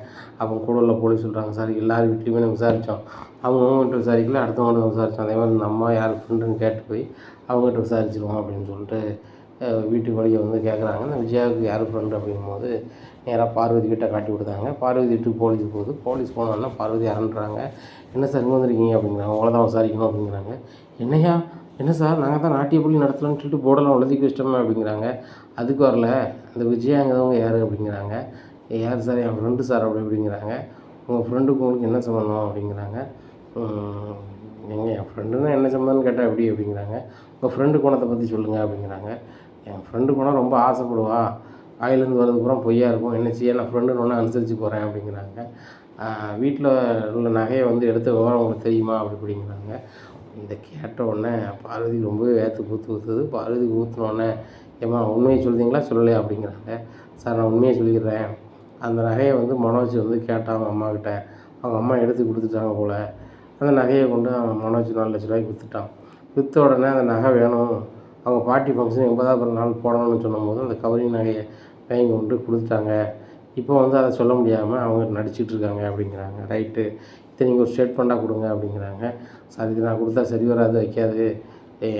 அவங்க கூட உள்ள போலீஸ் சொல்கிறாங்க, சார் எல்லார் வீட்லேயுமே நான் விசாரித்தோம், அவங்கவுங்கள்ட்ட விசாரிக்கல அடுத்தவங்கள்ட்ட விசாரித்தோம், அதே மாதிரி இந்த அம்மா யார் ஃப்ரெண்டுன்னு கேட்டு போய் அவங்ககிட்ட விசாரிச்சிருவோம் அப்படின்னு சொல்லிட்டு வீட்டுக்கு வழியை வந்து கேட்குறாங்க. இந்த விஜயாவுக்கு யார் ஃப்ரெண்டு அப்படிங்கும்போது நேராக பார்வதி கிட்ட காட்டி கொடுத்தாங்க. பார்வதி வீட்டுக்கு போலீஸ் போகுது. போலீஸ் போனோன்னா பார்வதி இறந்துறாங்க. என்ன சார் இங்கே வந்திருக்கீங்க அப்படிங்கிறாங்க. உங்களை தான் விசாரிக்கணும் அப்படிங்கிறாங்க. என்னையா என்ன சார் நாங்கள் தான் நாட்டியப்பள்ளி நடத்தலாம்னு சொல்லிட்டு போர்டெல்லாம் எழுதிக்க வச்சிட்டோமே அப்படிங்கிறாங்க. அதுக்கு வரல அந்த விஜயாங்கிறவங்க யார் அப்படிங்கிறாங்க. யார் சார், என் ஃப்ரெண்டு சார் அப்படிங்கிறாங்க. உங்கள் ஃப்ரெண்டுக்கு உங்களுக்கு என்ன சம்மந்தம் அப்படிங்கிறாங்க. என் ஃப்ரெண்டுன்னா என்ன சம்மந்தம்னு கேட்டால் எப்படி அப்படிங்கிறாங்க. உங்கள் ஃப்ரெண்டு குணத்தை பற்றி சொல்லுங்கள் அப்படிங்கிறாங்க. என் ஃப்ரெண்டு குணம் ரொம்ப ஆசைப்படுவா, வாயிலேருந்து வரது பூரா பொய்யா இருக்கும், என்ன செய்ய நான் ஃப்ரெண்டுன்னு ஒன்று அனுசரித்து போகிறேன் அப்படிங்கிறாங்க. வீட்டில் உள்ள நகையை வந்து எடுத்த விவரம் உங்களுக்கு தெரியுமா அப்படிங்கிறாங்க. இதை கேட்ட உடனே பார்வதி ரொம்பவே வேர்த்து ஊற்றுது. பார்வதி ஊற்றினோடனே ஏம்மா உண்மையை சொல்கிறீங்களா சொல்லலையா அப்படிங்கிறாங்க. சார் நான் உண்மையை சொல்லிடுறேன், அந்த நகையை வந்து மனோஜ் வந்து கேட்டான் அவங்க அம்மாக்கிட்ட, அவங்க அம்மா எடுத்து கொடுத்துட்டாங்க போல். அந்த நகையை கொண்டு அவன் மனோஜ் 4 லட்ச ரூபாய்க்கு விற்றுட்டான். விற்ற உடனே அந்த நகை வேணும், அவங்க பாட்டி ஃபங்க்ஷன் 80வது நாள் போடணும்னு சொன்னபோது அந்த கவரிங் நகையை வாங்கி கொண்டு கொடுத்துட்டாங்க. இப்போ வந்து அதை சொல்ல முடியாமல் அவங்க நடிச்சிட்டு இருக்காங்க அப்படிங்கிறாங்க. ரைட்டு, இதை நீங்கள் ஒரு ஸ்டேட்மெண்ட்டாக கொடுங்க அப்படிங்கிறாங்க. சார் இது நான் கொடுத்தா சரி வராது, வைக்காது,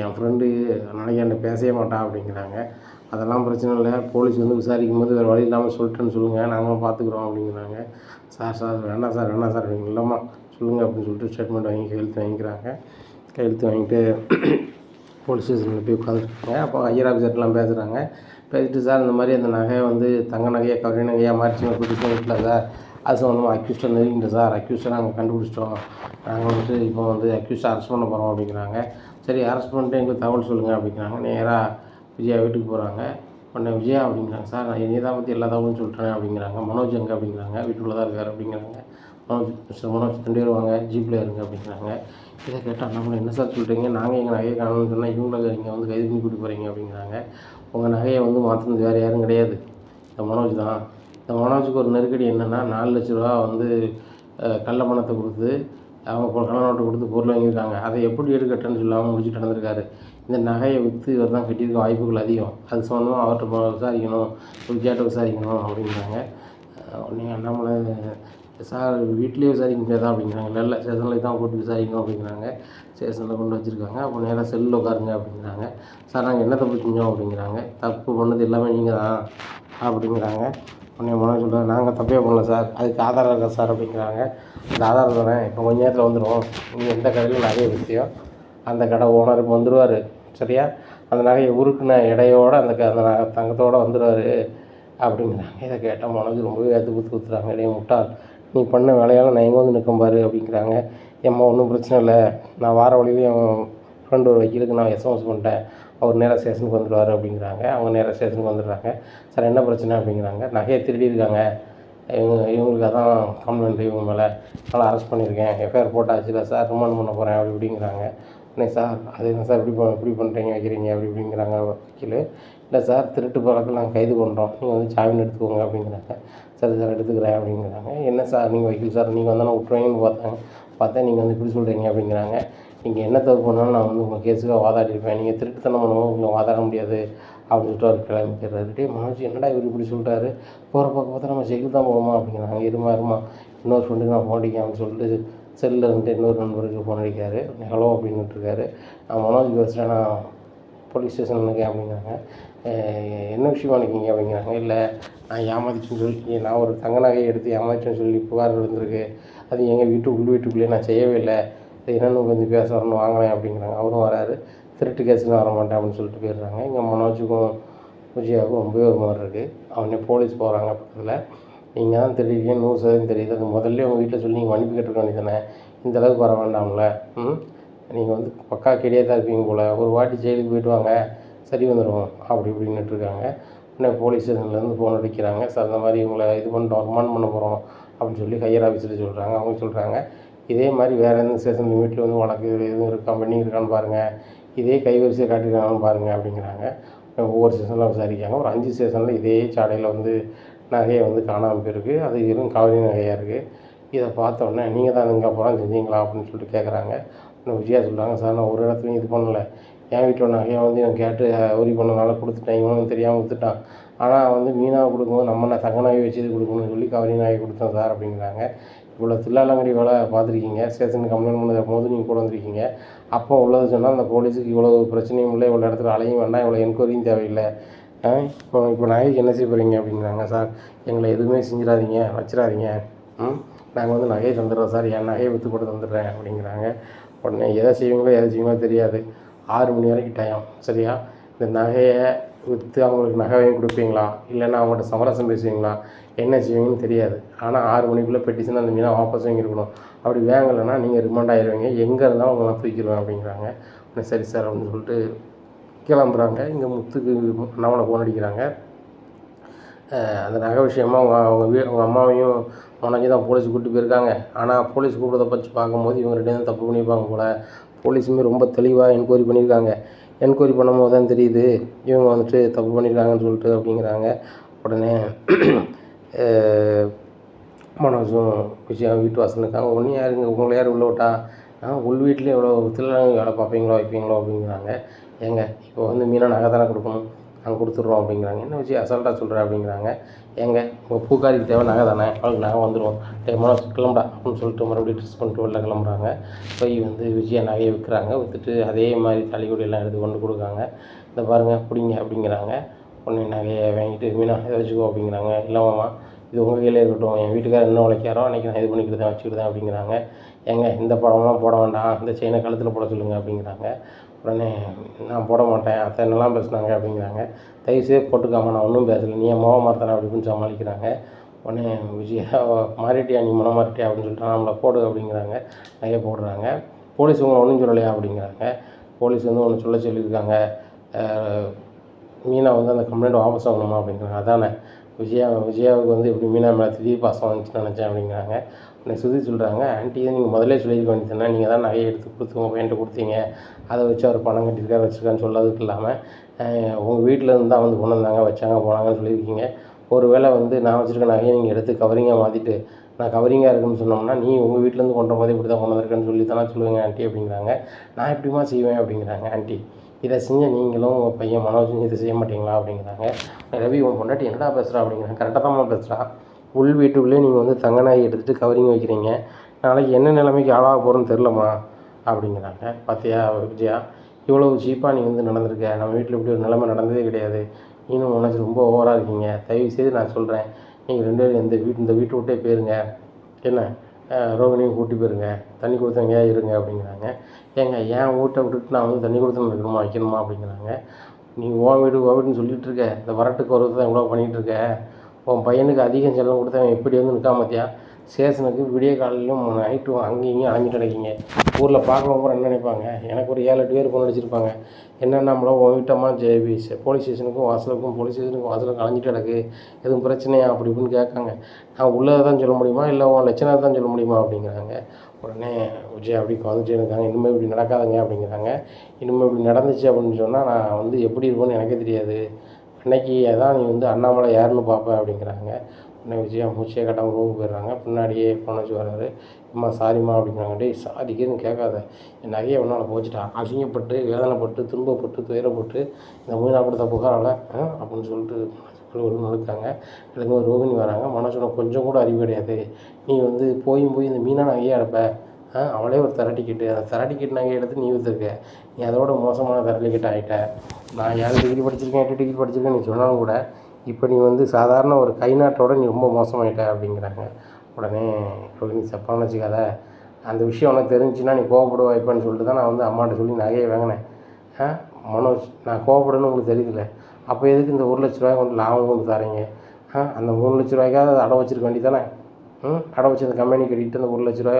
என் ஃப்ரெண்டு நாளைக்கு என்கிட்ட பேசவே மாட்டான் அப்படிங்கிறாங்க. அதெல்லாம் பிரச்சனை இல்லை, போலீஸ் வந்து விசாரிக்கும் போது வேறு வழி இல்லாமல் சொல்லிட்டேன்னு சொல்லுங்கள், நாங்களும் பார்த்துக்குறோம் அப்படிங்கிறாங்க. சார் வேண்டாம் சார் அப்படிங்க. இல்லைம்மா சொல்லுங்கள் அப்படின்னு சொல்லிட்டு ஸ்டேட்மெண்ட் வாங்கி கையெழுத்து வாங்கிக்கிறாங்க. கையெழுத்து வாங்கிட்டு போலீஸ் ஸ்டேஷனில் போய் உட்காந்துருக்காங்க. அப்போ ஐயர் ஆஃபீஸர்லாம் பேசுகிறாங்க. பேசிட்டு சார் இந்த மாதிரி அந்த நகையை வந்து தங்க நகையாக கவரி நகையாக மாறிச்சு பிடிச்சோம் வீட்டில் சார், அது சம்மந்தமாக அக்யூஸ்டை நெருங்கிட்டோம் சார், அக்யூஸ்டை நாங்கள் கண்டுபிடிச்சிட்டோம், நாங்கள் வந்துட்டு இப்போ வந்து அக்யூஸ்டை அரெஸ்ட் பண்ண போகிறோம் அப்படிங்கிறாங்க. சரி அரெஸ்ட் பண்ணிட்டு எங்களுக்கு தகவல் சொல்லுங்கள் அப்படிங்கிறாங்க. நேராக விஜயா வீட்டுக்கு போகிறாங்க. உடனே விஜயா அப்படிங்கிறாங்க. சார் நான் என்னை தான் பற்றி எல்லா தகவலும் சொல்லிட்டேன் அப்படிங்கிறாங்க. மனோஜ் எங்கே அப்படிங்கிறாங்க. வீட்டுக்குள்ளே தான் இருக்கார் அப்படிங்கிறாங்க. மனோஜ் 2 பேர் வாங்க, ஜீப்பில் இருங்க அப்படிங்கிறாங்க. இதை கேட்டால் நம்மளை என்ன சார் சொல்கிறீங்க, நாங்கள் எங்கள் நகையை காணணும்னு சொன்னால் இவங்களை நீங்கள் வந்து கைது பண்ணி கூட்டிட்டு போகிறீங்க அப்படிங்கிறாங்க. உங்கள் நகையை வந்து மாற்றினது வேறு யாரும் கிடையாது, இந்த மனோஜ் தான். இந்த மனோஜுக்கு ஒரு நெருக்கடி என்னென்னா 4 லட்ச ரூபா வந்து கள்ள பணத்தை கொடுத்து அவங்க கள்ள நோட்டை கொடுத்து பொருள் வாங்கியிருக்காங்க. அதை எப்படி எடுக்கட்டேன்னு சொல்லாமல் முடிச்சுட்டு நடந்திருக்காரு. இந்த நகையை விற்று இவர் தான் கட்டியிருக்க வாய்ப்புகள் அதிகம், அது சம்மந்தமாக அவர்கிட்ட விசாரிக்கணும், விஜயாட்ட விசாரிக்கணும் அப்படிங்கிறாங்க. உடனே அண்ணாமலை சார் வீட்லேயே விசாரிக்க முடியாதா அப்படிங்கிறாங்க. இல்லை ஸ்டேஷனில் தான் போட்டு விசாரிக்கணும் அப்படிங்கிறாங்க. ஸ்டேஷனில் கொண்டு வச்சுருக்காங்க. அப்போ நேராக செல்லில் உட்காருங்க அப்படிங்கிறாங்க. சார் நாங்கள் என்ன தப்பு செஞ்சோம் அப்படிங்கிறாங்க. தப்பு பண்ணது எல்லாமே நீங்கள் தான் அப்படிங்கிறாங்க. உடனே மனோஜ் சொல்கிறாங்க, நாங்கள் தப்பே பண்ணல சார், அதுக்கு ஆதாரம் இருக்கா சார் அப்படிங்கிறாங்க. அந்த ஆதாரம் தானே இப்போ கொஞ்ச நேரத்தில் வந்துடும், நீங்கள் எந்த கடையில் நகையை விற்றியோ அந்த கடை ஓனர் இப்போ வந்துடுவார், சரியா, அந்த நகையை உருக்குன எடையோடு அந்த தங்கத்தோடு வந்துடுவார் அப்படிங்கிறாங்க. இதை கேட்டால் மனோஜ் ரொம்பவே ஏற்று ஊற்றுறாங்க. இடையே முட்டாள், நீ பண்ண வேலையால் நான் எங்கே வந்து நிற்கும் பாரு அப்படிங்கிறாங்க. ஏம்மா ஒன்றும் பிரச்சனை இல்லை, நான் வார வழியிலே என் ஃப்ரெண்டு ஒரு வக்கீலுக்கு நான் எஸ்எம்எஸ் பண்ணிட்டேன், அவர் நேராக ஸ்டேஷனுக்கு வந்துடுவார் அப்படிங்கிறாங்க. அவங்க நேராக ஸ்டேஷனுக்கு வந்துடுறாங்க. சார் என்ன பிரச்சனை அப்படிங்கிறாங்க. நகையை திருடியிருக்காங்க, இவங்களுக்கு அதான் கம்ப்ளைண்ட் இவங்க மேலே, அதனால் அரெஸ்ட் பண்ணியிருக்கேன், எஃப்ஐஆர் போட்டாச்சுல சார், ரிமாண்ட் பண்ண போகிறேன் அப்படிங்கிறாங்க. உடனே சார் அது என்ன சார் இப்படி பண்ணுறீங்க வைக்கிறீங்க அப்படிங்கிறாங்க வக்கீல். இல்லை சார் திருட்டு பழக்கம் நாங்கள் கைது பண்ணுறோம், நீங்கள் வந்து ஜாமீன் எடுத்துக்கோங்க அப்படிங்கிறாங்க. சரி சார் எடுத்துக்கிறேன் அப்படிங்கிறாங்க. என்ன சார் நீங்கள் வக்கீல் சார், நீங்கள் வந்தால் நான் விட்டுருவீங்கன்னு பார்த்தேன், நீங்கள் வந்து இப்படி சொல்கிறீங்க அப்படிங்கிறாங்க. நீங்கள் என்ன தப்பு பண்ணாலும் நான் வந்து உங்கள் கேஸுக்காக வாதாடிருப்பேன், நீங்கள் திருட்டுத்தனம் பண்ணுவோம் உங்களை வாதாட முடியாது அப்படின்னு சொல்லிட்டு அவர் கிளம்பிடுறாரு. டே மனோஜ் என்னடா இவர் இப்படி சொல்லிட்டாரு, போகிற பக்கம் பார்த்தா நம்ம ஜெயிலுக்கு தான் போகணுமா அப்படிங்கிறாங்க. இருமா இன்னொரு ஃப்ரெண்டுக்கு நான் ஃபோன் அடிக்கேன் அப்படின்னு சொல்லிட்டு செல்லில் இருந்துட்டு இன்னொரு நண்பருக்கு ஃபோன் அடிக்காரு. ஹலோ அப்படின்னுட்டு இருக்காரு. நான் மனோஜ் பேசுகிறேன், நான் போலீஸ் ஸ்டேஷனில் இருக்கேன் அப்படிங்கிறாங்க. என்ன விஷயமா இருக்கீங்க அப்படிங்கிறாங்க. இல்லை நான் ஏமாத்திட்டேன்னு சொல்லி, நான் ஒரு தங்க நகையை எடுத்து ஏமாத்திட்டேன்னு சொல்லி புகார் விழுந்திருக்கு, அது எங்கள் வீட்டுக்குள்ளேயே நான் செய்யவே இல்லை, அது என்னென்னு கொஞ்சம் பேச வரணும் வாங்கினேன் அப்படிங்கிறாங்க. அவரும் வராரு. திருட்டு கேஸுக்கு வர மாட்டேன் அப்படின்னு சொல்லிட்டு போயிடுறாங்க. இங்கே மனோஜுக்கும் விஜயாவுக்கும் ரொம்பவே ஒரு மாதிரி இருக்குது. அவனே போலீஸ் போகிறாங்க பக்கத்தில். நீங்கள் தான் தெரியுங்க 100% தெரியுது, அது முதல்ல உங்கள் வீட்டில் சொல்லி நீங்கள் மன்னிப்பு கேட்டுருக்க வேண்டியதானே, இந்த அளவுக்கு வர வேண்டாம்ல, நீங்கள் வந்து பக்கா கெடியாக தான் இருப்பீங்க போல், ஒரு வாட்டி ஜெயிலுக்கு போயிட்டு வாங்க, சரி வந்துடும் அப்படி இப்படின்னுட்டு இருக்காங்க. உடனே போலீஸ் ஸ்டேஷன்லேருந்து ஃபோன் அடிக்கிறாங்க. சார் இந்த மாதிரி இவங்கள இது பண்ணிட்டோம், ரிமாண்ட் பண்ண போகிறோம் அப்படின்னு சொல்லி ஹையர் ஆஃபீஸர்கிட்ட சொல்கிறாங்க. அவங்க சொல்கிறாங்க, இதே மாதிரி வேறு எந்த ஸ்டேஷன் லிமிட்டில் வந்து வழக்கு எதுவும் இருக்கா, பெண்டிங் இருக்கான்னு பாருங்கள், இதே கைவரிசையை காட்டியிருக்காங்கன்னு பாருங்கள் அப்படிங்கிறாங்க. ஒவ்வொரு ஸ்டேஷனில் விசாரிக்காங்க. ஒரு 5 ஸ்டேஷனில் இதே சாடையில் வந்து நகையை வந்து காணாமல் போயிருக்கு. அது வெறும் கவரி நகையாக இருக்குது. இதை பார்த்தோன்னே நீங்கள் தான் இங்கே அப்புறம் செஞ்சீங்களா அப்படின்னு சொல்லிட்டு கேட்குறாங்க. இன்னும் விஜயா சொல்கிறாங்க, சார் நான் ஒரு இடத்துலையும் இது பண்ணலை. என் வீட்டில் நகையை வந்து இவன் கேட்டு உரி பண்ணனால கொடுத்துட்டேன், இவனும் தெரியாமல் கொடுத்துட்டான். ஆனால் வந்து மீனாவை கொடுக்கும்போது நம்ம தங்க நகை வச்சு இது கொடுக்கணும்னு சொல்லி கவரி நகை கொடுத்தேன் சார் அப்படிங்கிறாங்க. இவ்வளோ தில்லாலங்கடி வேலை பார்த்துருக்கீங்க, ஸ்டேஷனுக்கு கம்ப்ளைண்ட் பண்ணது போது நீங்கள் கூட வந்திருக்கீங்க. அப்போ உள்ளது சொன்னால் அந்த போலீஸுக்கு இவ்வளோ பிரச்சனையும் இல்லை, இவ்வளோ இடத்துல அலையும் வேண்டாம், இவ்வளோ என்கொயரியும் தேவையில்லை. இப்போ நகைக்கு என்ன செய்ய போகிறீங்க அப்படிங்கிறாங்க. சார் எங்களை எதுவுமே செஞ்சிடாதீங்க, வச்சிடாதீங்க, நாங்கள் வந்து நகையை தந்துடுறோம் சார், என் நகையை விற்று போட்டு தந்துடுறேன் அப்படிங்கிறாங்க. உடனே எதை செய்வீங்களோ தெரியாது, 6 மணி வரைக்கும் டைம், சரியா? இந்த நகையை விற்று அவங்களுக்கு நகை வாங்கி கொடுப்பீங்களா, இல்லைன்னா அவங்கள்ட்ட சமரசம் பேசுவீங்களா, என்ன செய்வீங்கன்னு தெரியாது. ஆனால் 6 மணிக்குள்ளே பெட்டிஷன் அந்த மீனை வாபஸ் வாங்கியிருக்கணும். அப்படி வாங்கலைன்னா நீங்கள் ரிமாண்ட் ஆகிடுவீங்க, எங்கே இருந்தாலும் அவங்கள தூக்கிடுவேன் அப்படிங்கிறாங்க. உடனே சரி சார் அப்படின்னு சொல்லிட்டு கிளம்புறாங்க. இங்கே முத்துக்கு அண்ணாமலை ஃபோன் அடிக்கிறாங்க. அந்த நகை விஷயமா அவங்க அம்மாவையும் மனைவி தான் போலீஸ் கூப்பிட்டு போயிருக்காங்க. ஆனால் போலீஸ் கூப்பிட்றத பற்றி பார்க்கும்போது இவங்க 2 தான் தப்பு பண்ணியிருப்பாங்க போல். போலீஸுமே ரொம்ப தெளிவாக என்கொயரி பண்ணியிருக்காங்க. என்கொயரி பண்ணும்போது தான் தெரியுது இவங்க வந்துட்டு தப்பு பண்ணியிருக்காங்கன்னு சொல்லிட்டு அப்படிங்கிறாங்க. உடனே மனோஜும் விஜயா வீட்டு வாசல் இருக்காங்க. ஒன்றும் யாருங்க உங்களை யார் உள்ள விட்டா, உள் வீட்டில் எவ்வளோ திருவிழாங்க வேலை பார்ப்பீங்களோ வைப்பீங்களோ அப்படிங்கிறாங்க. ஏங்க இப்போ வந்து மீனா நகை தானே கொடுக்கணும், நாங்கள் கொடுத்துட்றோம் அப்படிங்கிறாங்க. என்ன வச்சு அசால்ட்டாக சொல்கிறேன் அப்படிங்கிறாங்க. ஏங்க உங்கள் பூக்காரிக்கு தேவை நகை தானே, அவளுக்கு நகை வந்துடும், மனோஜ் கிளம்புடா அப்படின்னு சொல்லிட்டு மறுபடியும் ட்ரெஸ் பண்ணிட்டு வெளில கிளம்புறாங்க. போய் வந்து விஜயா நகையை விற்கிறாங்க. விற்றுட்டு அதே மாதிரி தாலிகொடியெல்லாம் எடுத்து கொண்டு கொடுக்காங்க. இந்த பாருங்கள் பிடிங்க அப்படிங்கிறாங்க. உடனே நகையை வாங்கிட்டு மீனா இதை வச்சுக்கோ அப்படிங்கிறாங்க. இல்லைம்மா இது உங்கள் கையில் இருக்கட்டும், என் வீட்டுக்காரர் என்ன உழைக்காரோ அன்றைக்கி நான் இது பண்ணிக்கிட்டு வச்சுக்கிட்டு அப்படிங்கிறாங்க. ஏங்க இந்த படம்லாம் போட வேண்டாம், இந்த செயினை கழுத்தில் போட சொல்லுங்கள் அப்படிங்கிறாங்க. உடனே நான் போட மாட்டேன், அத்தை என்னெல்லாம் பேசுனாங்க அப்படிங்கிறாங்க. தயவுசெய்து போட்டுக்காமல் நான் ஒன்றும் பேசலை, நீ என் மோகம் மாற்றேன் அப்படின்னு சமாளிக்கிறாங்க. உடனே விஜயா மாறிட்டியா, நீ மனம் மாறிட்டியா அப்படின்னு சொல்லிட்டு நம்மளை போடு அப்படிங்கிறாங்க. நகையை போடுறாங்க. போலீஸ் உங்களை ஒன்றும் சொல்லலையா அப்படிங்கிறாங்க. போலீஸ் வந்து ஒன்று சொல்லியிருக்காங்க, மீனா வந்து அந்த கம்ப்ளைண்ட் வாபஸ் வாங்கணுமா அப்படிங்கிறாங்க. அதானே விஜயாவுக்கு வந்து எப்படி மீனா மேலே திடீர் பாசம் வந்துச்சுன்னு நினச்சேன் அப்படிங்கிறாங்க. உடனே சுதி சொல்கிறாங்க, ஆண்டி இதை நீங்கள் முதலே சொல்லியிருக்க வேண்டியதுன்னா, நீங்கள் தான் நகையை எடுத்து கொடுத்து உங்கள் பையன்ட்டு கொடுத்தீங்க, அதை வச்சு அவர் பணம் கட்டியிருக்காரு வச்சுருக்கான்னு சொல்லாததுக்கு இல்லாமல் உங்கள் வீட்டில் இருந்து தான் வந்து கொண்டு வந்தாங்க வச்சாங்க போனாங்கன்னு சொல்லியிருக்கீங்க. ஒரு வேளை வந்து நான் வச்சுருக்க நகையை நீங்கள் எடுத்து கவரிங்காக மாற்றிட்டு நான் கவரிங்காக இருக்குன்னு சொன்னோம்னா, நீ உங்கள் வீட்டிலேருந்து கொண்டு போது இப்படி தான் கொண்டு வந்திருக்கேன்னு சொல்லி தானே சொல்லுவேங்க ஆண்டி அப்படிங்கிறாங்க. நான் எப்படிமா செய்வேன் அப்படிங்கிறாங்க. ஆண்டி இதை செஞ்ச நீங்களும் உங்கள் பையன் மனோஜும் இதை செய்ய மாட்டீங்களா அப்படிங்கிறாங்க. ரவி உன் பொண்டாட்டி என்னடா பேசுகிறா அப்படிங்கிறாங்க. கரெக்டாக தான் பேசுகிறா, உள் வீட்டுக்குள்ளே நீங்கள் வந்து தங்க நாயை எடுத்துகிட்டு கவரிங் வைக்கிறீங்க, நாளைக்கு என்ன நிலைமைக்கு ஆளாக போகிறோன்னு தெரிலம்மா அப்படிங்கிறாங்க. பார்த்தியா விஜயா, இவ்வளவு சீப்பாக நீ வந்து நடந்திருக்க, நம்ம வீட்டில் இப்படி ஒரு நிலைமை நடந்ததே கிடையாது, நீனும் மனசு ரொம்ப ஓவராக இருக்கீங்க, தயவுசெய்து நான் சொல்கிறேன், நீங்கள் 2 பேரும் இந்த வீட்டை விட்டே போயிருங்க, என்ன ரோகிணியும் கூட்டி போயிருங்க, தண்ணி கொடுத்தவங்க இருங்க அப்படிங்கிறாங்க. ஏங்க என் வீட்டை விட்டுட்டு நான் வந்து தண்ணி கொடுத்து வைக்கணுமா அப்படிங்கிறாங்க. நீ உன் வீடுன்னு சொல்லிகிட்டு இருக்க, இந்த வரட்டுக்கு ஒரு தான் இவ்வளோ பண்ணிகிட்ருக்க, உன் பையனுக்கு அதிகம் செல்லம் கொடுத்தவன் எப்படி வந்து நிற்காம பார்த்தியா, ஸ்டேஷனுக்கு விடிய காலையிலும் நைட்டும் அங்கேயும் இங்கேயும் அலைஞ்சிட்டு கிடைக்கிங்க. ஊரில் பார்க்கவும் கூட என்ன நினைப்பாங்க, எனக்கு ஒரு 7-8 பேர் ஃபோன் அடிச்சிருப்பாங்க, என்னென்னம்ல உன் வீட்டம்மா போலீஸ் ஸ்டேஷனுக்கும் வாசலுக்கும் அலைஞ்சிட்டு கிடக்கு, எதுவும் பிரச்சனையா அப்படி இப்படின்னு கேட்காங்க. நான் உள்ளதை தான் சொல்ல முடியுமா, இல்லை உன் லட்சணத்தை தான் சொல்ல முடியுமா அப்படிங்கிறாங்க. உடனே விஜய் அப்படி வந்துட்டே இருக்காங்க. இனிமேல் இப்படி நடக்காதுங்க அப்படிங்கிறாங்க. இனிமேல் இப்படி நடந்துச்சு அப்படின்னு சொன்னால் நான் வந்து எப்படி இருப்பேன்னு எனக்கே தெரியாது, அன்னைக்கு அதான் நீ வந்து அண்ணாமலை யாருன்னு பார்ப்பேன் அப்படிங்கிறாங்க. உடனே விஜயா மூச்சையே கட்டாமல் ரூமுக்கு போயிடுறாங்க. பின்னாடியே மனோஜ் வர்றாரு. அம்மா சாரிம்மா அப்படிங்கிறாங்க. டேய் சாரிக்குன்னு கேட்காத, என் நகையை உன்னால் போச்சுட்டா, அசிங்கப்பட்டு வேதனைப்பட்டு துன்பப்பட்டு துயரப்பட்டு இந்த மீனா கொடுத்த புகாரால் அப்படின்னு சொல்லிட்டு நடக்காங்க. எனக்கு ஒரு ரோகிணி வராங்க. மனோஜோட கொஞ்சம் கூட அறிவு கிடையாது, நீ வந்து போய் இந்த மீனா நகையை எடுப்ப, அவளே ஒரு தரட்டிக்கிட்டு அந்த தரட்டிக்கிட்டு நகையை எடுத்து நீ விற்றுருக்க, நீ அதோட மோசமான தரட்டிக்கிட்டு ஆகிட்ட. நான் 7 டிகிரி படிச்சிருக்கேன் 8 டிகிரி படிச்சிருக்கேன் நீ சொன்னாலும் கூட இப்போ நீ வந்து சாதாரண ஒரு கை நாட்டோட நீ ரொம்ப மோசமாயிட்ட அப்படிங்கிறாங்க. உடனே ரோகிணி தப்பான்னு வச்சுக்காத, அந்த விஷயம் உனக்கு தெரிஞ்சுன்னா நீ கோவப்பட வாய்ப்பான்னு சொல்லிட்டு தான் நான் வந்து அம்மாட்ட சொல்லி நகையை வாங்கினேன். மனோஜ் நான் கோவப்படுன்னு உங்களுக்கு தெரியுதுல்ல, அப்போ எதுக்கு இந்த 1 லட்ச ரூபாய் கொண்டு லாபம் கொண்டு தரீங்க, அந்த 3 லட்ச ரூபாய்க்காவது அடை வச்சிருக்க வேண்டியதானே, அடை வச்சு அந்த கம்பெனி கட்டிட்டு அந்த 1,00,000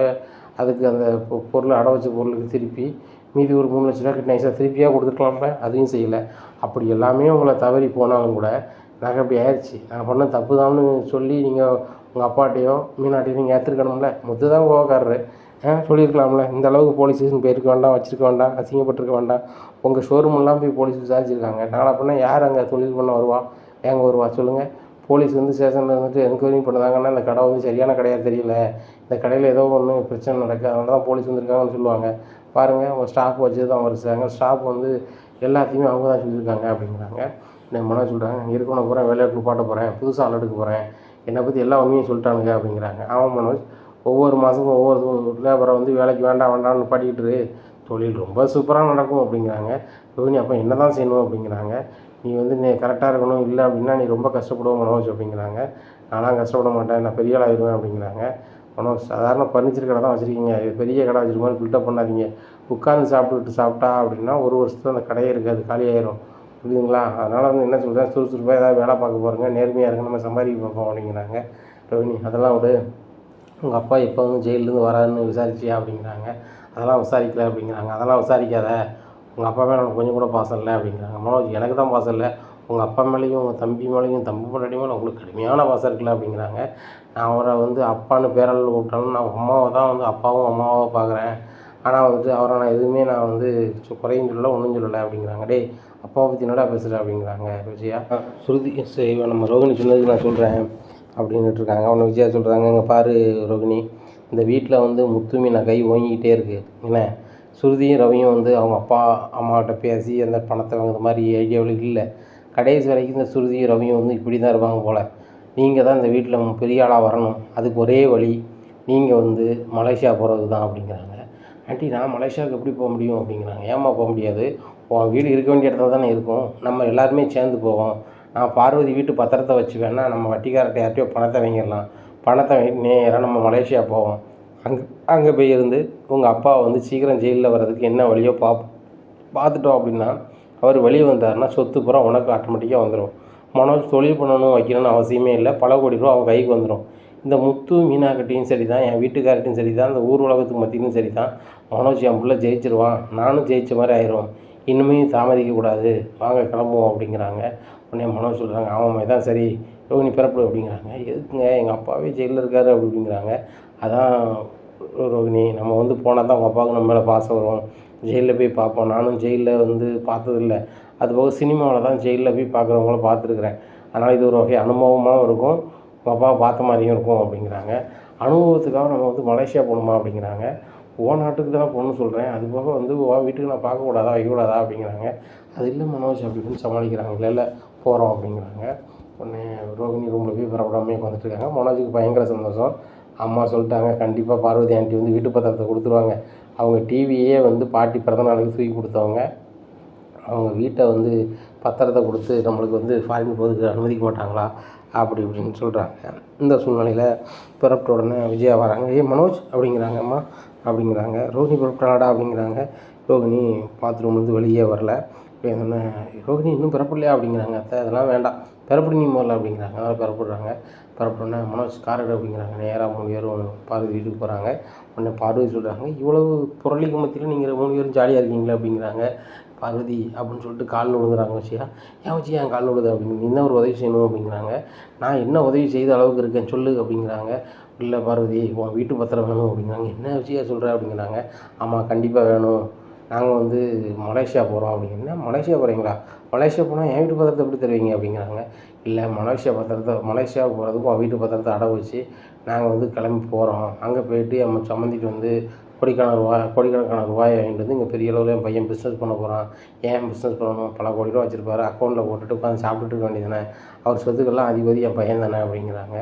அதுக்கு அந்த பொருள் அடை வச்ச பொருளுக்கு திருப்பி மீதி ஒரு 3,00,000 கட்டி நைஸாக திருப்பியாக கொடுத்துருக்கலாம்ல, அதையும் செய்யலை. அப்படி எல்லாமே உங்களை தவறி போனாலும் கூட நாங்கள் அப்படி ஆயிடுச்சு, நாங்கள் பண்ண தப்பு தான்னு சொல்லி நீங்கள் உங்கள் அப்பாட்டையோ மீனாட்டையோ நீங்கள் ஏற்றுக்கணும்ல. முத்து தான் கோவக்காரரு, சொல்லியிருக்கலாம்ல. இந்த அளவுக்கு போலீஸ் ஸ்டேஷன் போயிருக்க வேண்டாம், வச்சுருக்க வேண்டாம், அசிங்கப்பட்டிருக்க வேண்டாம். உங்கள் ஷோரூமெல்லாம் போய் போலீஸ் விசாரிச்சிருக்காங்க. நாளை அப்படின்னா யார் அங்கே தொழில் பண்ண வருவா, எங்கே வருவா சொல்லுங்கள்? போலீஸ் வந்து ஸ்டேஷனில் இருந்துட்டு என்கொயரி பண்ணுறாங்கன்னா இந்த கடை வந்து சரியான கடையாக தெரியல, இந்த கடையில் ஏதோ ஒன்று பிரச்சனை நடக்குது, அதனால தான் போலீஸ் வந்திருக்காங்கன்னு சொல்லுவாங்க. பாருங்கள், அவங்க ஸ்டாஃப் வச்சு தான் வருஷாங்க, ஸ்டாஃப் வந்து எல்லாத்தையுமே அவங்க தான் சொல்லியிருக்காங்க அப்படிங்கிறாங்க. என் மன சொல்கிறாங்க, இங்கே இருக்கணும் போகிறேன், வேலையை பாட்ட போகிறேன், புதுசாக ஆள் எடுக்க போகிறேன், என்னை பற்றி எல்லா உண்மையும் சொல்லிட்டானுங்க அப்படிங்கிறாங்க. அவன் மனோஜ் ஒவ்வொரு மாதமும் ஒவ்வொரு லேபரை வந்து வேலைக்கு வேண்டாம்னு பாடிக்கிட்டு தொழில் ரொம்ப சூப்பராக நடக்கும் அப்படிங்கிறாங்க. ரோஹினி அப்போ என்ன தான் செய்யணும் அப்படிங்கிறாங்க. நீ வந்து நீ கரெக்டாக இருக்கணும், இல்லை அப்படின்னா நீ ரொம்ப கஷ்டப்படுவோம் மனோஜ் அப்படிங்கிறாங்க. நான்லாம் கஷ்டப்பட மாட்டேன், நான் பெரிய ஆள் ஆயிடுவேன் அப்படிங்கிறாங்க. மனோஜ் சாதாரண ஃபர்னிச்சர் கடை தான் வச்சுருக்கீங்க, இது பெரிய கடை வச்சுருக்க மாதிரி பில்டப் பண்ணாதீங்க. உட்காந்து சாப்பிட்டா அப்படின்னா ஒரு வருஷத்துல அந்த கடையே இருக்காது, காலியாயிரும், புரியுதுங்களா? அதனால் வந்து என்ன சொல்கிறேன், சுறுசுறுப்பாக ஏதாவது வேலை பார்க்க போகிறேங்க, நேர்மையாக இருங்க, நம்ம சம்பாதிக்க பார்ப்போம் அப்படிங்கிறாங்க. ரோஹினி அதெல்லாம் விடு, உங்கள் அப்பா எப்போ வந்து ஜெயிலேருந்து வராருன்னு விசாரிச்சியா அப்படிங்கிறாங்க. அதெல்லாம் விசாரிக்கல அப்படிங்கிறாங்க. அதெல்லாம் விசாரிக்காத, உங்கள் அப்பா மேலே எனக்கு கொஞ்சம் கூட பாசம் இல்லை அப்படிங்கிறாங்க. மனோஜ் எனக்கு தான் பாசம் இல்லை, உங்கள் அப்பா மேலேயும் உங்கள் தம்பி மேலேயும் தம்பி பொண்டாட்டி மேலே உங்களுக்கு கடுமையான பாசம் இருக்குல்ல அப்படிங்கிறாங்க. நான் அவரை வந்து அப்பான்னு பேரல் கூப்பிட்டாலும் நான் அம்மாவை தான் வந்து அப்பாவும் அம்மாவாக பார்க்குறேன். ஆனால் வந்துட்டு அவரை நான் எதுவுமே நான் வந்து குறையும் சொல்லலை, ஒன்றும் சொல்லலை அப்படிங்கிறாங்க. டேய் அப்பாவை பற்றி என்னடா பேசுகிறேன் அப்படிங்கிறாங்க விஜயா. சுருதி சரி நம்ம ரோகிணி சொன்னதுக்கு நான் சொல்கிறேன் அப்படின்னுட்டுருக்காங்க. அவனை விஜயா சொல்கிறாங்க, இங்கே பாரு ரோகிணி, இந்த வீட்டில் வந்து முத்துமி நான் கை ஓங்கிக்கிட்டே இருக்குது. என்ன சுருதியும் ரவியும் வந்து அவங்க அப்பா அம்மாக்கிட்ட பேசி அந்த பணத்தை வாங்குற மாதிரி ஐடியாவில் இல்லை. கடைசி வரைக்கும் இந்த சுருதியும் ரவியும் வந்து இப்படி தான் இருப்பாங்க போல். நீங்கள் தான் இந்த வீட்டில் பெரிய ஆளாக வரணும், அதுக்கு ஒரே வழி நீங்கள் வந்து மலேசியா போகிறது தான் அப்படிங்கிறாங்க. ஆண்டி நான் மலேசியாவுக்கு எப்படி போக முடியும் அப்படிங்கிறாங்க. ஏம்மா போக முடியாது, உன் வீடு இருக்க வேண்டிய இடத்துல தானே இருக்கும், நம்ம எல்லாருமே சேர்ந்து போவோம். நான் பார்வதி வீட்டு பத்திரத்தை வச்சு வேணால் நம்ம வட்டிக்காரர்கிட்ட யார்ட்டையோ பணத்தை வாங்கிடலாம், பணத்தை வாங்கிட்டு நேராக நம்ம மலேசியா போவோம். அங்கே போய் இருந்து உங்கள் அப்பா வந்து சீக்கிரம் ஜெயிலில் வர்றதுக்கு என்ன வழியோ பார்த்துட்டோம் அப்படின்னா அவர் வெளியே வந்தாருன்னா சொத்து பூரா உனக்கு ஆட்டோமேட்டிக்காக வந்துடும். மனோஜ் தொழில் பண்ணணும் வைக்கணும்னு அவசியமே இல்லை, பல கோடி ரூபா அவன் கைக்கு வந்துடும். இந்த முத்து மீனாக்கிட்டையும் சரி தான், என் வீட்டுக்கார்ட்டையும் சரி தான், இந்த ஊர் உலகத்துக்கு மத்தியிலும் சரி தான், மனோஜ் என் பிள்ளை ஜெயிச்சிருவான், நானும் ஜெயிச்ச மாதிரி ஆயிரும், இன்னுமே தாமதிக்கக்கூடாது, வாங்க கிளம்புவோம் அப்படிங்கிறாங்க. உடனே மனோஜ் சொல்கிறாங்க, ஆமாம் தான் சரி ரோஹினி பிறப்பு அப்படிங்கிறாங்க. எதுக்குங்க எங்கள் அப்பாவே ஜெயிலில் இருக்காரு அப்படிங்கிறாங்க. அதான் ரோஹினி, நம்ம வந்து போனால் தான் உங்கள் அப்பாவுக்கு நம்ம மேலே பாசம் வரும், ஜெயிலில் போய் பார்ப்போம். நானும் ஜெயிலில் வந்து பார்த்ததில்லை, அதுபோக சினிமாவில் தான் ஜெயிலில் போய் பார்க்குறவங்கள பார்த்துருக்குறேன், அதனால் இது ஒரு வகை அனுபவமாகவும் இருக்கும், உங்கள் அப்பாவை பார்த்த மாதிரியும் இருக்கும் அப்படிங்கிறாங்க. அனுபவத்துக்காக நம்ம வந்து மலேசியா போகணுமா அப்படிங்கிறாங்க. உன் நாட்டுக்கு தானே போகணுன்னு சொல்கிறேன், அது போக வந்து உன் வீட்டுக்கு நான் பார்க்கக்கூடாதா வைக்கக்கூடாதா அப்படிங்கிறாங்க. அது இல்லை மனோஜ் அப்படின்னு சமாளிக்கிறாங்க. இல்லை போகிறோம் அப்படிங்கிறாங்க. உடனே ரோஹினி ரூமில் போய் பரபரமே வந்துட்டுருக்காங்க. மனோஜுக்கு பயங்கர சந்தோஷம். அம்மா சொல்லிட்டாங்க, கண்டிப்பாக பார்வதி ஆண்டி வந்து வீட்டு பத்திரத்தை கொடுத்துருவாங்க. அவங்க டிவியே வந்து பாட்டி பிறந்த நாளுக்கு தூக்கி கொடுத்தவங்க, அவங்க வீட்டை வந்து பத்திரத்தை கொடுத்து நம்மளுக்கு வந்து ஃபாரின் போகிறதுக்கு அனுமதிக்க மாட்டாங்களா அப்படி இப்படின்னு சொல்கிறாங்க. இந்த சூழ்நிலையில் பிறப்பிட்ட உடனே விஜயா வராங்க. மனோஜ் அப்படிங்கிறாங்க. அம்மா அப்படிங்கிறாங்க. ரோஹினி பிறப்பிட்டாடா அப்படிங்கிறாங்க. ரோஹினி பாத்ரூம்லேருந்து வெளியே வரல. என்ன ரோஹினி இன்னும் பிறப்பில்லையா அப்படிங்கிறாங்க. அத்தை அதெல்லாம் வேண்டாம், பிறப்பிடு நீ முதல்ல அப்படிங்கிறாங்க. அதனால் பிறப்பிடுறாங்க. பிறப்பிட்டோன்னே மனோஜ் காரடு அப்படிங்கிறாங்க. நேராக 3 பேரும் பார்வதி வீட்டுக்கு போகிறாங்க. உடனே பார்வதி சொல்கிறாங்க, இவ்வளவு புரளிக்கு மத்தியில் நீங்கள் 3 பேரும் ஜாலியாக இருக்கீங்களே அப்படிங்கிறாங்க. பார்வதி அப்படின்னு சொல்லிட்டு காலில் விழுந்துறாங்க. வச்சியா ஏன் வச்சு என் காலில் விழுது அப்படின்னு, நீ என்ன ஒரு உதவி செய்யணும் அப்படிங்கிறாங்க. நான் என்ன உதவி செய்த அளவுக்கு இருக்கேன் சொல்லு அப்படிங்கிறாங்க. இல்லை பார்வதி உன் வீட்டு பத்திரம் வேணும் அப்படிங்கிறாங்க. என்ன வச்சியா சொல்கிற அப்படிங்கிறாங்க. ஆமாம் கண்டிப்பாக வேணும், நாங்கள் வந்து மலேசியா போகிறோம் அப்படிங்கன்னா. மலேசியா போகிறீங்களா, மலேசியா போனால் என் வீட்டு பத்திரத்தை எப்படி தருவீங்க அப்படிங்கிறாங்க. இல்லை மலேசியாவுக்கு போகிறதுக்கும் உன் வீட்டு பத்திரத்தை அடவு வச்சு நாங்கள் வந்து கிளம்பி போகிறோம், அங்கே போயிட்டு நம்ம சம்மந்திட்டு வந்து கோடிக்கணக்கான ரூபாயை வாங்கிட்டு வந்து இங்கே பெரிய அளவில் என் பையன் பிஸ்னஸ் பண்ண போகிறான், ஏன் பிஸ்னஸ் பண்ணணும், பல கோடி ரூபா வச்சுருப்பாரு, அக்கௌண்ட்டில் போட்டுட்டு உட்காந்து சாப்பிட்டுட்டு இருக்க வேண்டியதானே, அவர் சொத்துக்கெல்லாம் அதிபதி என் பையன் தானே அப்படிங்கிறாங்க.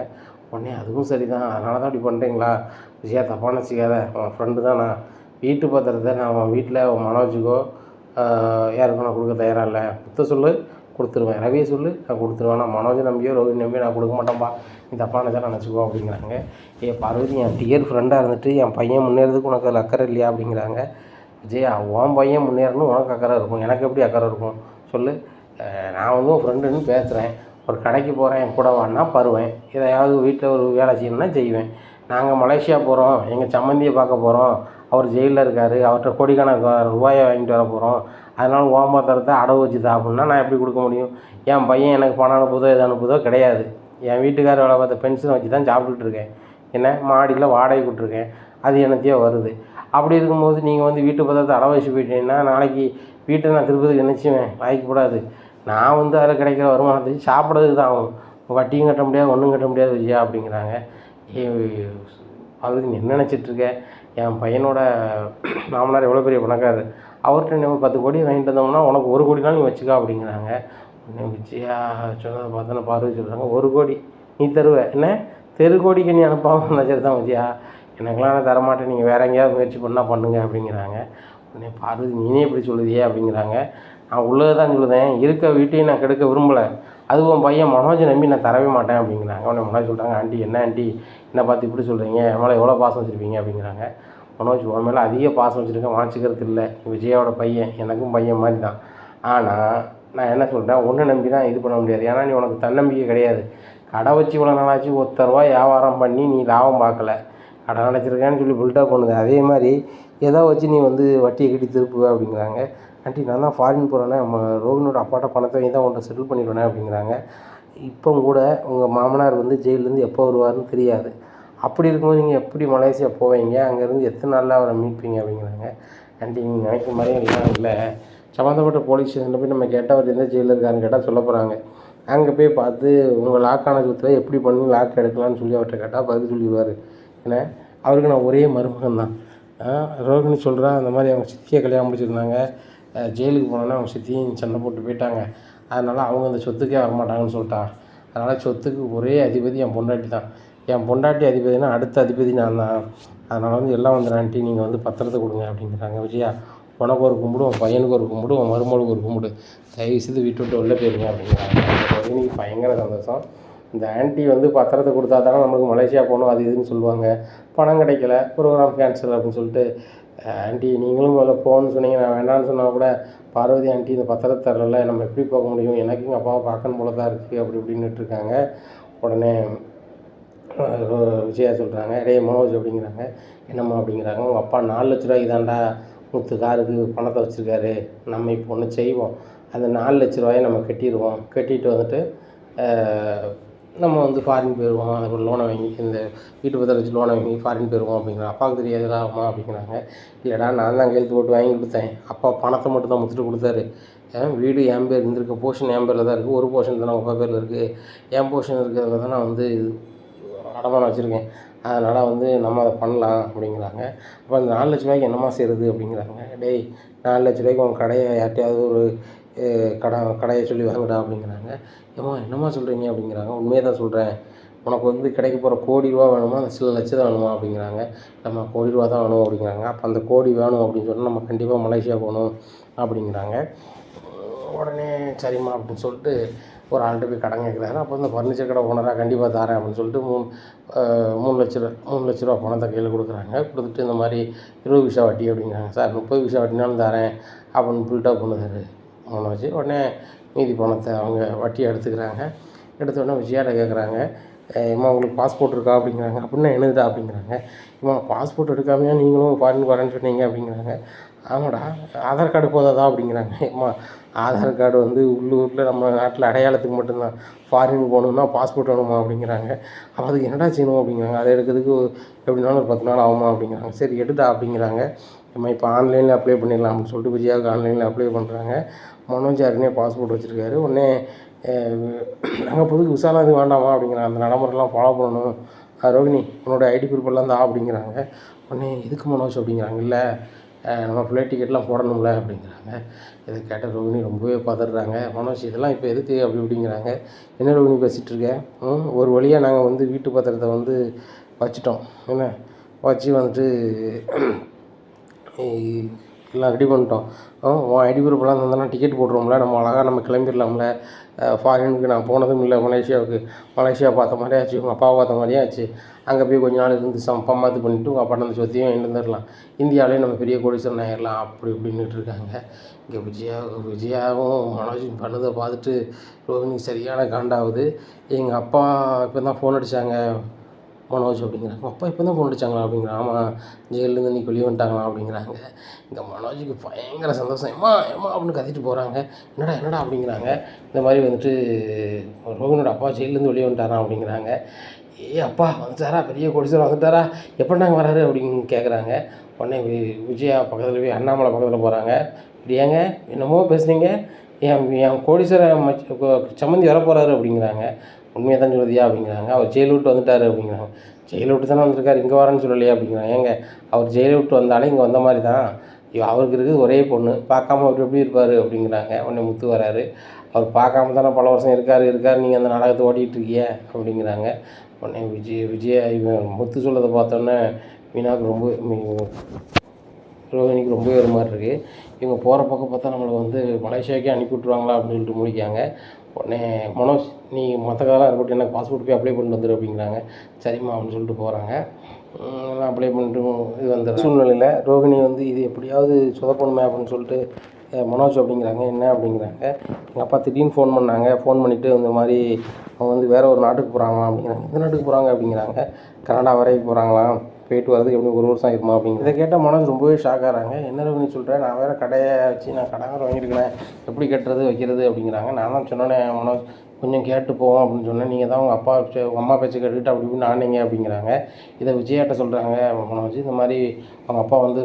உடனே அதுவும் சரி தான், அதனால தான் அப்படி பண்ணுறீங்களா விஜயா, தப்பாக நினச்சிக்காத, உன் ஃப்ரெண்டு தான் நான், வீட்டு பத்திரத்தை நான் அவன் வீட்டில் அவன் மனோஜுக்கோ யாருக்கும் நான் கொடுக்க தயாராக இல்லை, புத்த சொல்லு கொடுத்துருவேன், ரவியை சொல்லு நான் கொடுத்துருவேன், நான் மனோஜை நம்பியோ ரோஹினி நம்பியோ நான் கொடுக்க மாட்டேன்ப்பா, நீ தப்பாக நினச்சா நினச்சிக்கோ அப்படிங்கிறாங்க. பார்வதி என் டியர் ஃப்ரெண்டாக இருந்துட்டு என் பையன் முன்னேறதுக்கு உனக்கு அதில் அக்கறை இல்லையா அப்படிங்கிறாங்க. விஜயா உன் பையன் முன்னேறணும் உனக்கு அக்கறை இருக்கும், எனக்கு எப்படி அக்கறை இருக்கும் சொல்லு, நான் வந்து உன் ஃப்ரெண்டுன்னு பேசுகிறேன், ஒரு கடைக்கு போகிறேன் என் கூட வான்னா வருவேன், எதையாவது வீட்டில் ஒரு வேலை செய்யணும்னா செய்வேன், நாங்கள் மலேசியா போகிறோம், எங்கள் சம்மந்தியை பார்க்க போகிறோம், அவர் ஜெயிலில் இருக்கார், அவர்கிட்ட கோடிக்கணக்கான ரூபாயை வாங்கிட்டு வர போகிறோம், அதனால் உன் பத்திரத்தை அடவு வச்சுதா அப்படின்னா நான் எப்படி கொடுக்க முடியும்? என் பையன் எனக்கு பணம் அனுப்புதோ எது அனுப்புதோ கிடையாது. என் வீட்டுக்காரர் வேலை பார்த்த பென்ஷனை வச்சு தான் சாப்பிட்டுட்டு இருக்கேன். என்ன மாடியில் வாடகை விட்ருக்கேன், அது என்னத்தையோ வருது. அப்படி இருக்கும்போது நீங்கள் வந்து வீட்டு பத்திரத்தை அடவு வச்சு போயிட்டீங்கன்னா நாளைக்கு வீட்டை நான் திருப்பதுக்கு நினச்சிவேன் வாய்க்கப்படாது. நான் வந்து அதில் கிடைக்கிற வருமானத்தை சாப்பிட்றதுக்கு தான் ஆகும். வட்டியும் கட்ட முடியாது, ஒன்றும் கட்ட முடியாது விஜயா அப்படிங்கிறாங்க. அதுக்கு நீ என்ன நினச்சிட்ருக்க? என் பையனோட மாமனார் எவ்வளோ பெரிய பணக்காரர், அவர்கிட்ட நம்ம 10 கோடி வாங்கிட்டு வந்தோம்னா உனக்கு 1 கோடினாலும் நீ வச்சுக்கா அப்படிங்கிறாங்க. உடனே விஜயா சொன்னதை பார்த்தோன்னா பார்வதி சொல்கிறாங்க, 1 கோடி நீ தருவ என்ன? தெரு கோடிக்கு நீ அனுப்பாமல் நினச்சது தான் விஜயா, எனக்கெல்லாம் நான் தரமாட்டேன், நீங்கள் வேறு எங்கேயாவது முயற்சி பண்ணால் பண்ணுங்க அப்படிங்கிறாங்க. உடனே பார்வதி நீனே இப்படி சொல்லுதியே அப்படிங்கிறாங்க. நான் உள்ளதை தான் சொல்லுதேன், இருக்க வீட்டையும் நான் கெடுக்க விரும்பலை, அதுவும் பையன் மனோஜை நம்பி நான் தரவே மாட்டேன் அப்படிங்கிறாங்க. உடனே மனோஜ் சொல்கிறாங்க, ஆண்டி என்ன ஆண்டி என்னை பார்த்து இப்படி சொல்கிறீங்க, என் மேலே எவ்வளோ பாசம் வச்சுருப்பீங்க அப்படிங்கிறாங்க. மனோஜ் உன் மேலே அதிக பாசம் வச்சுருக்கேன், வாங்கிக்கிறது இல்லை, விஜயாவோட பையன் எனக்கும் பையன் மாதிரி தான். ஆனால் நான் என்ன சொல்கிறேன், ஒன்றை நம்பி தான் இது பண்ண முடியாது, ஏன்னா நீ உனக்கு தன்னம்பிக்கை கிடையாது. கடை வச்சு இவ்வளோ நாளாச்சு, ₹1 வியாபாரம் பண்ணி நீ லாபம் பார்க்கல, கடன் அடைச்சிருக்கேன்னு சொல்லி பில்டப் பண்ணுது. அதே மாதிரி எதை வச்சு நீ வந்து வட்டியை கட்டி திருப்புவ அப்படிங்கிறாங்க. ஆண்டி நான் தான் ஃபாரின் போகிறேன்னே, ரோகினோட அப்பாட்ட பணத்தை வாங்கி தான் உன்ட்ட செட்டில் பண்ணிடுவேனே அப்படிங்கிறாங்க. இப்போ கூட உங்கள் மாமனார் வந்து ஜெயிலேருந்து எப்போ வருவார்னு தெரியாது. அப்படி இருக்கும்போது நீங்கள் எப்படி மலேசியா போவீங்க, அங்கேருந்து எத்தனை நாளில் அவரை மீட்பீங்க அப்படிங்கிறாங்க. ஆண்டி நீங்கள் நினைக்கிற மாதிரியும் எல்லாம் இல்லை, சம்மந்தப்பட்ட போலீஸ் ஸ்டேஷனில் போய் நம்ம கேட்டால் அவர் எந்த ஜெயிலில் இருக்காருன்னு கேட்டால் சொல்ல போகிறாங்க. அங்கே போய் பார்த்து உங்கள் லாக்கான சுற்றுல எப்படி பண்ணி லாக் எடுக்கலான்னு சொல்லி அவர்கிட்ட கேட்டால் பதில் சொல்லிடுவார். ஏன்னா அவருக்கு நான் ஒரே மருமகன் தான். ரோகிணி சொல்கிறா, அந்த மாதிரி அவங்க சித்தியை கல்யாணம் முடிச்சிருந்தாங்க, ஜெயிலுக்கு போனோன்னே அவங்க சித்தியும் சண்டை போட்டு போயிட்டாங்க, அதனால் அவங்க அந்த சொத்துக்கே வரமாட்டாங்கன்னு சொல்லிட்டா. அதனால் சொத்துக்கு ஒரே அதிபதி என் பொண்டாட்டி தான், என் பொண்டாட்டி அதிபதினா அடுத்த அதிபதி நான் தான், அதனால் வந்து எல்லாம் வந்து ஆண்டி நீங்கள் வந்து பத்திரத்தை கொடுங்க அப்படிங்கிறாங்க. விஜயா உனக்கு ஒரு கும்பிடு, உன் பையனுக்கு ஒரு கும்பிடு, உன் மருமகளுக்கு ஒரு கும்பிடு, தயவுசெய்து வீட்டு விட்டு உள்ளே போயிருங்க அப்படிங்கிறாங்க. ரோகிணிக்கு பயங்கர சந்தோஷம். இந்த ஆண்டி வந்து பத்திரத்தை கொடுத்தா தானே நம்மளுக்கு மலேசியா போகணும் அது இதுன்னு சொல்லுவாங்க, பணம் கிடைக்கல, ப்ரோக்ராம் கேன்சல் அப்படின்னு சொல்லிட்டு, ஆண்டி நீங்களும் முதல்ல போகணுன்னு சொன்னீங்க, நான் வேண்டாம்னு சொன்னால் கூட பார்வதி ஆண்டி இந்த பத்திரத்தை தரல, நம்ம எப்படி போக முடியும், எனக்கு எங்கள் அப்பாவை பார்க்கணும் போல தான் இருக்குது அப்படி இப்படின்னுட்டு இருக்காங்க. உடனே விஜயா சொல்கிறாங்க, டேய் மனோஜ் அப்படிங்கிறாங்க. என்னம்மா அப்படிங்கிறாங்க, உங்கள் அப்பா 4 லட்ச ரூபாய்க்கு தாண்டா முத்து காருக்கு பணத்தை வச்சுருக்காரு, நம்ம இப்போ ஒன்று செய்வோம், அந்த 4 லட்ச ரூபாயை நம்ம கட்டிடுவோம், கட்டிட்டு வந்துட்டு நம்ம வந்து ஃபாரின் போயிடுவோம், அதுக்கு லோனை வாங்கி இந்த வீட்டு பத்திரம் வச்சு லோனை வாங்கி ஃபாரின் போயிடுவோம் அப்படிங்கிறாங்க. அப்பாவுக்கு தெரியாதுலாமா அப்படிங்கிறாங்க. இல்லைடா நான் தான் கையெழுத்து போட்டு வாங்கி கொடுத்தேன், அப்பா பணத்தை மட்டும் தான் முத்துட்டு கொடுத்தாரு, வீடு என் பேர் இருந்திருக்க போர்ஷன் என் பேரில் தான் இருக்குது, ஒரு போர்ஷன் தானே உங்கள் பேரில் இருக்குது, என் போர்ஷன் இருக்கிறத தான் நான் வந்து அடமானம் வச்சுருக்கேன், அதனால் வந்து நம்ம அதை பண்ணலாம் அப்படிங்கிறாங்க. அப்போ அந்த 4 லட்ச ரூபாய்க்கு என்னம்மா செய்கிறது அப்படிங்கிறாங்க. டேய் 4 லட்ச ரூபாய்க்கு உங்கள் கடையை யார்ட்டையாவது ஒரு கடையை சொல்லி வாங்குடா அப்படிங்கிறாங்க. ஏம்மா என்னம்மா சொல்கிறீங்க அப்படிங்கிறாங்க. உண்மையை தான் சொல்கிறேன், உனக்கு வந்து கிடைக்க போகிற ₹1 கோடி வேணுமா, அந்த சில லட்சம் வேணுமா அப்படிங்கிறாங்க. நம்ம ₹1 கோடி தான் வேணும் அப்படிங்கிறாங்க. அப்போ அந்த கோடி வேணும் அப்படின்னு சொன்னால் நம்ம கண்டிப்பாக மலேசியா போகணும் அப்படிங்கிறாங்க. உடனே சரிம்மா அப்படின்னு சொல்லிட்டு ஒரு ஆள்கிட்ட போய் கடன் கேட்குறாரு. அப்போ இந்த ஃபர்னிச்சர் கடை ஓனராக கண்டிப்பாக தரேன் அப்படின்னு சொல்லிட்டு 3 லட்ச ரூபா பணத்தை கையில் கொடுக்குறாங்க. கொடுத்துட்டு இந்த மாதிரி 20 பைசா வட்டி அப்படிங்கிறாங்க. சார் 30 பைசா வட்டினாலும் தரேன் அப்படின்னு பில்டப் பண்ணுறாரு மனோஜ். உடனே மீதி பணத்தை அவங்க வட்டியை எடுத்துக்கிறாங்க. எடுத்தோடனே விஜயாட்ட கேட்குறாங்க, அம்மா உங்களுக்கு பாஸ்போர்ட் இருக்கா அப்படிங்கிறாங்க. அப்படின்னா என்னதுடா அப்படிங்கிறாங்க. அம்மா பாஸ்போர்ட் எடுக்காமையா நீங்களும் ஃபாரின் வரேன்னு சொன்னீங்க அப்படிங்கிறாங்க. ஆமாடா ஆதார் கார்டு போதாதா அப்படிங்கிறாங்க. அம்மா ஆதார் கார்டு வந்து உள்ளூரில் நம்ம நாட்டில் அடையாளத்துக்கு மட்டும்தான், ஃபாரின் போகணுன்னா பாஸ்போர்ட் வேணுமா அப்படிங்கிறாங்க. அப்போ அதுக்கு என்னடா செய்யணும் அப்படிங்கிறாங்க. அதை எடுக்கிறதுக்கு எப்படினாலும் ஒரு 10 நாள் ஆகுமா அப்படிங்கிறாங்க. சரி எடுடா அப்படிங்கிறாங்க. நம்ம இப்போ ஆன்லைனில் அப்ளை பண்ணிடலாம் அப்படின்னு சொல்லிட்டு விஜயாவுக்கு ஆன்லைனில் அப்ளை பண்ணுறாங்க. மனோஜ் யாருனே பாஸ்போர்ட் வச்சுருக்காரு. உடனே நாங்கள் புதுக்கு விசாலாம் எதுவும் வேண்டாமா அப்படிங்கிறாங்க. அந்த நடைமுறைலாம் ஃபாலோ பண்ணணும், ரோகிணி உன்னோட ஐடி ப்ரூஃப் எல்லாம் தான் அப்படிங்கிறாங்க. உடனே எதுக்கு மனோஜ் அப்படிங்கிறாங்க. இல்லை நம்ம ஃப்ளைட் டிக்கெட்லாம் போடணும்ல அப்படிங்கிறாங்க. இதை கேட்ட ரோகிணி ரொம்பவே பதறாங்க. மனோஜ் இதெல்லாம் இப்போ எதுக்கு அப்படி இப்படிங்கிறாங்க. என்ன ரோகிணி பேசிகிட்ருக்கேன், ஒரு வழியாக நாங்கள் வந்து வீட்டு பத்திரத்தை வந்து வச்சுட்டோம், என்ன வச்சு வந்துட்டு எல்லாம் ரெடி பண்ணிட்டோம், உன் ஐடி ப்ரூஃப்லாம் தந்தோன்னா டிக்கெட் போட்டுருவோம்ல, நம்ம அழகாக நம்ம கிளம்பிடலாம்ல, ஃபாரினுக்கு நான் போனதும் இல்லை, மலேசியா பார்த்த மாதிரியே ஆச்சு, உங்கள் அப்பாவை பார்த்த மாதிரியே ஆச்சு, அங்கே போய் கொஞ்ச நாள் இருந்து பம்மாத்து பண்ணிவிட்டு உங்கள் அப்பா அந்த சொத்தையும் வாங்கிட்டு வந்துடலாம், இந்தியாவிலேயே நம்ம பெரிய கோடீஸ்வரன் ஆயிடலாம் அப்படி இப்படின்னுட்டு இருக்காங்க. இங்கே விஜயாவும் மனோஜும் பண்ணதை பார்த்துட்டு ரோஹிணிக்கு சரியான காண்டாகுது. எங்கள் அப்பா இப்போ தான் ஃபோன் அடித்தாங்க, மனோஜ் அப்படிங்கிறாங்க. அப்பா இப்போ தான் ஃபோன் அடிச்சாங்களா அப்படிங்கிறான். ஆமாம், ஜெயிலேருந்து இன்றைக்கி வெளியே வந்துட்டாங்களா அப்படிங்கிறாங்க. இங்கே மனோஜுக்கு பயங்கர சந்தோஷம். எம்மா எம்மா அப்படின்னு கத்திட்டு போகிறாங்க. என்னடா என்னடா அப்படிங்கிறாங்க. இந்த மாதிரி வந்துட்டு ரோஹினோட அப்பா ஜெயிலேருந்து வெளியே வந்துட்டாரான் அப்படிங்கிறாங்க. அப்பா வந்துட்டாரா, பெரிய கோடீஸ்வரர் வந்துட்டாரா, எப்படினாங்க வராரு அப்படின்னு கேட்குறாங்க. உடனே விஜயா பக்கத்தில் போய் அண்ணாமலை பக்கத்தில் போகிறாங்க. இப்படி ஏங்க என்னமோ பேசுகிறீங்க, என் கோடீஸ்வரன் சம்மந்தி வரப்போகிறாரு அப்படிங்கிறாங்க. உண்மையாக தான் சொல்லுதியா அப்படிங்கிறாங்க. அவர் ஜெயிலை விட்டு வந்துட்டார் அப்படிங்கிறாங்க. ஜெயிலை விட்டு தானே வந்திருக்காரு, இங்கே வரேன்னு சொல்லலையா அப்படிங்கிறாங்க. ஏங்க அவர் ஜெயிலை விட்டு வந்தாலே இங்கே வந்த மாதிரி தான், அவருக்கு இருக்குது ஒரே பொண்ணு, பார்க்காம அவர் எப்படி இருப்பார் அப்படிங்கிறாங்க. உடனே முத்து வராரு. அவர் பார்க்காம தானே பல வருஷம் இருக்கார், நீங்கள் அந்த நாடகத்தை ஓட்டிகிட்டு இருக்கிய அப்படிங்கிறாங்க. உடனே விஜயா இவன் முத்து சொல்லதை பார்த்தோன்னே மீனாவுக்கு ரொம்ப ரோஹிணிக்கு ரொம்பவே ஒரு மாதிரி இருக்குது. இவங்க போகிற பக்கம் பார்த்தா நம்மளை வந்து மலேசியாவுக்கே அனுப்பி விட்ருவாங்களா அப்படின்னு சொல்லிட்டு முடிக்காங்க. உடனே மனோஜ், நீ மற்ற கதெல்லாம் இருக்கட்டும், எனக்கு பாஸ்போர்ட் போய் அப்ளை பண்ணிட்டு வந்துடு அப்படிங்கிறாங்க. சரிம்மா அப்படின்னு சொல்லிட்டு போகிறாங்க. எல்லாம் அப்ளை பண்ணிட்டு இது வந்த சூழ்நிலையில் ரோஹிணி வந்து இது எப்படியாவது சொதப்பணுமே அப்படின்னு சொல்லிட்டு மனோஜ் அப்படிங்கிறாங்க. என்ன அப்படிங்கிறாங்க. எங்கள் அப்பா திடீர்னு ஃபோன் பண்ணாங்க. ஃபோன் பண்ணிவிட்டு இந்த மாதிரி அவங்க வந்து வேறு ஒரு நாட்டுக்கு போகிறாங்களாம் அப்படிங்கிறாங்க. எந்த நாட்டுக்கு போகிறாங்க அப்படிங்கிறாங்க. கனடா வரைக்கும் போகிறாங்களாம், போயிட்டு வரதுக்கு எப்படி 1 வருஷம் ஆகிருமா அப்படிங்கிற. இதை கேட்டால் மனோஜ் ரொம்பவே ஷாக் ஆகிறாங்க. என்ன ரோஹிணி சொல்கிறேன், நான் வேறு கடையை வச்சு நான் கடை வேறு வாங்கியிருக்கிறேன், எப்படி கட்டுறது வைக்கிறது அப்படிங்கிறாங்க. நான் தான் சொன்னேனே மனோஜ், கொஞ்சம் கேட்டு போவோம் அப்படின்னு சொன்னேன், நீங்கள் தான் உங்கள் அம்மா பேச்சு கேட்டுக்கிட்டு அப்படி இப்படி ஆனீங்க அப்படிங்கிறாங்க. இதை விஜயாட்ட சொல்கிறாங்க மனோஜ். இந்த மாதிரி அவங்க அப்பா வந்து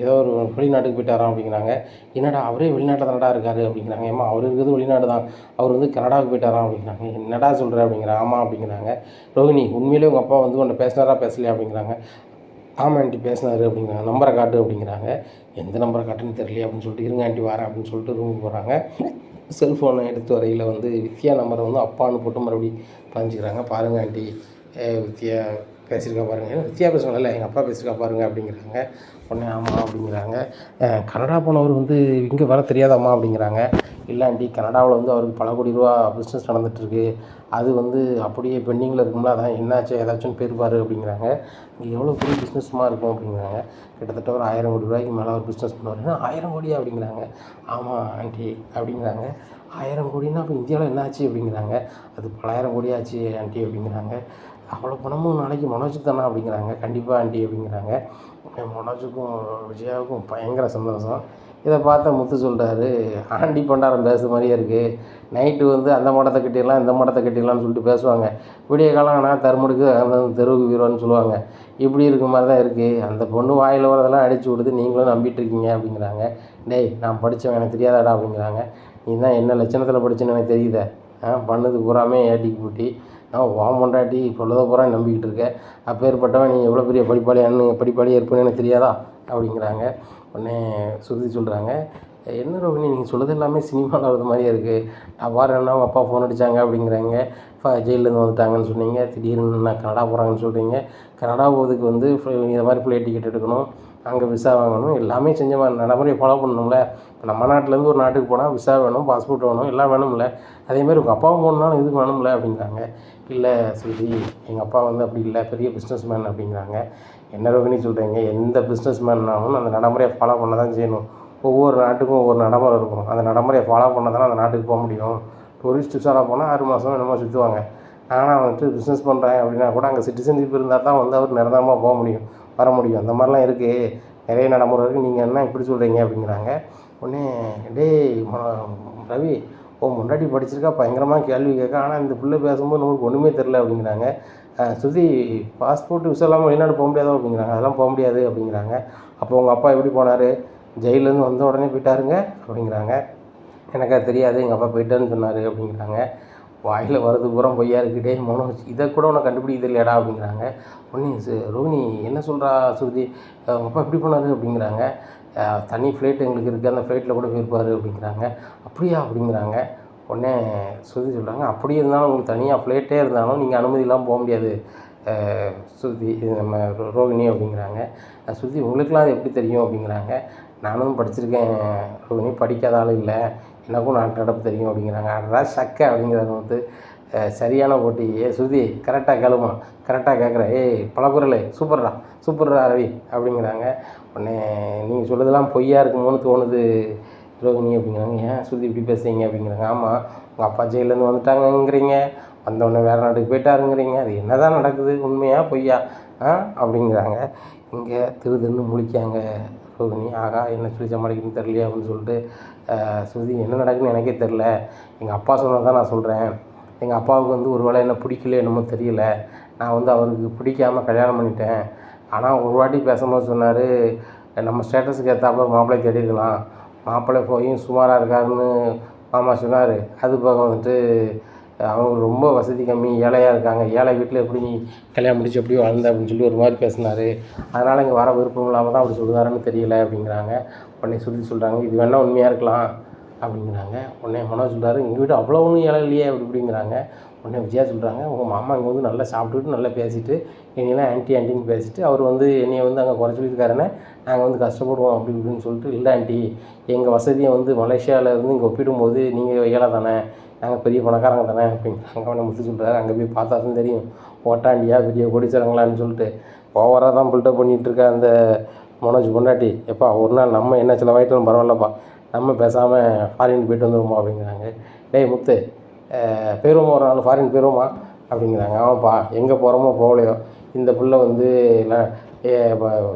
ஏதோ ஒரு வெளிநாட்டுக்கு போயிட்டாராம் அப்படிங்கிறாங்க. என்னடா அவரே வெளிநாட்டில் தானடா இருக்கார் அப்படிங்கிறாங்க. ஏம்மா அவர் இருக்கிறது வெளிநாடு தான், அவர் வந்து கனடாவுக்கு போயிட்டாராம் அப்படிங்கிறாங்க. என்னடா சொல்கிற அப்படிங்கிறாங்க. ஆமாம் அப்படிங்கிறாங்க. ரோஹிணி, உண்மையிலே உங்கள் அப்பா வந்து உன்னை பேசினாரா பேசலையா அப்படிங்கிறாங்க. ஆமாம் ஆண்டி பேசினார் அப்படிங்கிறாங்க. நம்பரை காட்டு அப்படிங்கிறாங்க. எந்த நம்பரை காட்டுன்னு தெரியலையே அப்படின்னு சொல்லிட்டு, இருங்க ஆண்டி வரேன் அப்படின்னு சொல்லிட்டு ரூமுக்கு போகிறாங்க. செல்ஃபோனை எடுத்து வரையில் வந்து வித்யா நம்பரை வந்து அப்பான்னு போட்டு மறுபடியும் பதிஞ்சுக்கிறாங்க. பாருங்கள் ஆண்டி, வித்யா பேசியிருக்கா பாருங்கள், வித்யா பேசுவாங்கல்ல, எங்கள் அப்பா பேசியிருக்கா பாருங்கள் அப்படிங்கிறாங்க. உடனே ஆமாம் அப்படிங்கிறாங்க. கனடா போனவர் வந்து இங்கே வர தெரியாதாம்மா அப்படிங்கிறாங்க. இல்லை ஆண்டி, கனடாவில் வந்து அவருக்கு பல கோடி ரூபா பிஸ்னஸ் நடந்துகிட்ருக்கு, அது வந்து அப்படியே பெண்டிங்கில் இருக்கும்ல, அதான் என்னாச்சு ஏதாச்சும் போயிருப்பார் அப்படிங்கிறாங்க. இங்கே எவ்வளோ பெரிய பிஸ்னஸ்மாக இருக்கும் அப்படிங்கிறாங்க. கிட்டத்தட்ட ஒரு 1000 கோடி ரூபாய்க்கு மேலே ஒரு பிஸ்னஸ் பண்ணுவார். 1000 கோடியா அப்படிங்கிறாங்க. ஆமாம் ஆண்டி அப்படிங்கிறாங்க. 1000 கோடின்னா அப்போ இந்தியாவில் என்ன ஆச்சு அப்படிங்கிறாங்க. அது பல 1000 கோடி ஆச்சு ஆண்டி அப்படிங்கிறாங்க. அவ்வளோ பணமும் நாளைக்கு மனோஜுக்கு தானே அப்படிங்கிறாங்க. கண்டிப்பாக ஆண்டி அப்படிங்கிறாங்க. மனோஜுக்கும் விஜயாவுக்கும் பயங்கர சந்தோஷம். இதை பார்த்த முத்து சொல்கிறாரு, ஆண்டி பண்டாரம் பேசுகிற மாதிரியே இருக்குது. நைட்டு வந்து அந்த மடத்தை கட்டிடலாம் இந்த மடத்தை கட்டிடலாம்னு சொல்லிட்டு பேசுவாங்க, விடிய காலம் ஆனால் தருமுடுக்கு அந்த தெருவுக்கு வீரம்னு சொல்லுவாங்க. இப்படி இருக்க மாதிரி தான் இருக்குது. அந்த பொண்ணு வாயில் வரதெல்லாம் அடித்து விடுது, நீங்களும் நம்பிட்டு இருக்கீங்க அப்படிங்கிறாங்க. டேய், நான் படித்தவன் எனக்கு தெரியாதாடா அப்படிங்கிறாங்க. நீ தான் என்ன லட்சணத்தில் படிச்சுன்னு எனக்கு தெரியுதே, பண்ணது பூராமே ஏட்டிக்கு பூட்டி, நான் உன் பொண்டாட்டி பொழுத பூரா நம்பிக்கிட்டு இருக்கேன், அப்பேற்பட்டவன் நீ எவ்வளோ பெரிய படிப்பாளியாக இருப்பேன்னு எனக்கு தெரியாதா அப்படிங்கிறாங்க. உடனே சுருதி சொல்கிறாங்க, என்ன ரோஹிணி நீங்கள் சொல்கிறது எல்லாமே சினிமாவில் வர்றது மாதிரியே இருக்குது. நான் பாருன்னா அவங்க அப்பா ஃபோன் அடித்தாங்க அப்படிங்கிறாங்க, ஜெயிலேருந்து வந்துட்டாங்கன்னு சொன்னீங்க, திடீர்னு நான் கனடா போகிறாங்கன்னு சொல்கிறீங்க. கனடா போகிறதுக்கு வந்து இந்த மாதிரி ஃப்ளைட் டிக்கெட் எடுக்கணும், அங்கே விசா வாங்கணும், எல்லாமே செஞ்ச மாதிரி நடைமுறையை ஃபாலோ பண்ணணும்ல. இப்போ நம்ம நாட்டிலேருந்து ஒரு நாட்டுக்கு போனால் விசா வேணும், பாஸ்போர்ட் வேணும், எல்லாம் வேணும்ல. அதேமாதிரி உங்கள் அப்பாவும் போகணுன்னாலும் இதுக்கு வேணும்ல அப்படிங்கிறாங்க. இல்லை சுருதி, எங்கள் அப்பா வந்து அப்படி இல்லை, பெரிய பிஸ்னஸ் மேன் அப்படிங்கிறாங்க. என்ன ரோஹிணி சொல்கிறீங்க, எந்த பிஸ்னஸ் மேன்னாலும் அந்த நடைமுறையை ஃபாலோ பண்ண தான் செய்யணும். ஒவ்வொரு நாட்டுக்கும் ஒவ்வொரு நடைமுறை இருக்கும், அந்த நடைமுறையை ஃபாலோ பண்ண தானே அந்த நாட்டுக்கு போக முடியும். டூரிஸ்ட் விசாவில் போனால் 6 மாதம் என்னமோ சுற்றுவாங்க. ஆனால் வந்துட்டு பிஸ்னஸ் பண்ணுறேன் அப்படின்னா கூட அங்கே சிட்டிசன்ஷிப் இருந்தால் தான் வந்து அவர் நிரந்தரமாக போக முடியும், வர முடியும். அந்த மாதிரிலாம் இருக்குது, நிறைய நடைமுறை இருக்குது, நீங்கள் என்ன இப்படி சொல்கிறீங்க அப்படிங்கிறாங்க. உடனே டேய் ரவி, முன்னாடி படிச்சிருக்கா, பயங்கரமாக கேள்வி கேட்க, ஆனால் இந்த பிள்ளை பேசும்போது நமக்கு ஒன்றுமே தெரில அப்படிங்கிறாங்க. சுருதி, பாஸ்போர்ட் விசா இல்லாமல் வெளிநாடு போக முடியாதோ அப்படிங்கிறாங்க. அதெல்லாம் போக முடியாது அப்படிங்கிறாங்க. அப்போ உங்கள் அப்பா எப்படி போனார், ஜெயிலேருந்து வந்த உடனே போயிட்டாருங்க அப்படிங்கிறாங்க. எனக்கு அது தெரியாது, எங்கள் அப்பா போயிட்டாருன்னு சொன்னார் அப்படிங்கிறாங்க. வாயில் வரது பூரா பொய்யா இருக்குடே மனோஜ், இதை கூட உனக்கு கண்டுபிடிக்க தெரியலையாடா அப்படிங்கிறாங்க. உடனே ரோஹிணி என்ன சொல்கிறா சுருதி, உங்கள் அப்பா எப்படி போனார் அப்படிங்கிறாங்க. தனி ஃப்ளைட் எங்களுக்கு இருக்குது, அந்த ஃப்ளைட்டில் கூட போயிருப்பார் அப்படிங்கிறாங்க. அப்படியா அப்படிங்கிறாங்க. உடனே சுருதி சொல்கிறாங்க, அப்படி இருந்தாலும் உங்களுக்கு தனியாக ஃப்ளைட்டே இருந்தாலும் நீங்கள் அனுமதி இல்லாமல் போக முடியாது சுருதி, இது நம்ம ரோஹிணி அப்படிங்கிறாங்க. சுருதி, உங்களுக்கெலாம் அது எப்படி தெரியும் அப்படிங்கிறாங்க. நானும் படிச்சிருக்கேன் ரோஹிணி, படிக்காத ஆள் இல்லை, எனக்கும் நாட்டு நடப்பு தெரியும் அப்படிங்கிறாங்க. அதான் சக்கை அப்படிங்கிறவங்க வந்து சரியான போட்டி. சுருதி, கரெக்டாக கேளுமா, கரெக்டாக கேட்குறேன், பலகுரலே சூப்பர்ரா ரவி அப்படிங்கிறாங்க. உடனே நீங்கள் சொல்லுறதெல்லாம் பொய்யா இருக்குமோன்னு தோணுது ரோஹிணி அப்படிங்கிறாங்க. ஏன் சுருதி இப்படி பேசுறீங்க அப்படிங்கிறாங்க. ஆமாம், உங்கள் அப்பா ஜெயிலேருந்து வந்துட்டாங்கங்கிறீங்க, வந்தோடனே வேறு நாட்டுக்கு போயிட்டாருங்கிறீங்க, அது என்ன தான் நடக்குது, உண்மையா பொய்யா அப்படிங்கிறாங்க. இங்கே திருன்னு முழிக்காங்க ரோகிணி. ஆகா என்ன சொல்லி சமாளிக்கணும்னு தெரியலையே அப்படின்னு சொல்லிட்டு, ஸ்ருதி என்ன நடக்குதுன்னு எனக்கே தெரில, எங்கள் அப்பா சொன்னது தான் நான் சொல்கிறேன். எங்கள் அப்பாவுக்கு வந்து ஒரு வேளை என்ன பிடிக்கல என்னமோ தெரியல, நான் வந்து அவருக்கு பிடிக்காமல் கல்யாணம் பண்ணிட்டேன். ஆனால் ஒரு வாட்டி பேசும்போது சொன்னார், நம்ம ஸ்டேட்டஸுக்கு ஏற்றாப்புல மாப்பிள்ளை தேடிக்கலாம், மாப்பிள்ளை போயும் சுமாராக இருக்காருன்னு மாமா சொன்னார். அது போக வந்துட்டு அவங்க ரொம்ப வசதி கம்மி, ஏழையாக இருக்காங்க, ஏழை வீட்டில் எப்படி நீ கல்யாணம் முடிச்சு எப்படி வாழ்ந்த அப்படின்னு சொல்லி ஒரு மாதிரி பேசினார். அதனால் இங்கே வர விருப்பம் இல்லாமல் தான் அப்படி சொல்லுவாருன்னு தெரியல அப்படிங்கிறாங்க. உடனே சொல்கிறாங்க, இது வேணால் உண்மையாக இருக்கலாம் அப்படிங்கிறாங்க. உடனே மனோஜ் சொல்கிறாரு, எங்கள் வீட்டு அவ்வளோ ஒன்றும் ஏழை இல்லையே அப்படிங்கிறாங்க. உடனே விஜயா சொல்கிறாங்க, உங்கள் மாமா இங்கே வந்து நல்லா சாப்பிட்டுட்டு நல்லா பேசிவிட்டு என்னையெல்லாம் ஆன்ட்டின்னு பேசிவிட்டு அவர் வந்து என்னையை வந்து அங்கே குறை சொல்லியிருக்காருன்னு நாங்கள் வந்து கஷ்டப்படுவோம் அப்படி இப்படின்னு சொல்லிட்டு, இல்லை ஆண்டி எங்கள் வசதியை வந்து மலேசியாவில் இருந்து இங்கே ஒப்பிடும்போது நீங்கள் ஏழை தானே, நாங்கள் பெரிய பணக்காரங்க தானே அப்படிங்கிறாங்க. அவனை முத்து சொல்கிறாரு, அங்கே போய் பார்த்தா தான் தெரியும் ஓட்டாண்டியா பெரிய கோடீஸ்வரங்களான்னு சொல்லிட்டு ஓவராக தான் பில்டப் பண்ணிகிட்ருக்க அந்த மனோஜ் பொண்டாட்டி. எப்பா ஒரு நாள் நம்ம என்ன செலவாயிட்டாலும் பரவாயில்லப்பா, நம்ம பேசாமல் ஃபாரின் போய்ட்டு வந்துடுவோமா அப்படிங்கிறாங்க. டேய் முத்து, போயிடுவோமா ஒரு நாள் ஃபாரின் போயிடுவோமா அப்படிங்கிறாங்க. ஆமாப்பா எங்கே போகிறோமோ போகலையோ இந்த பிள்ளை வந்து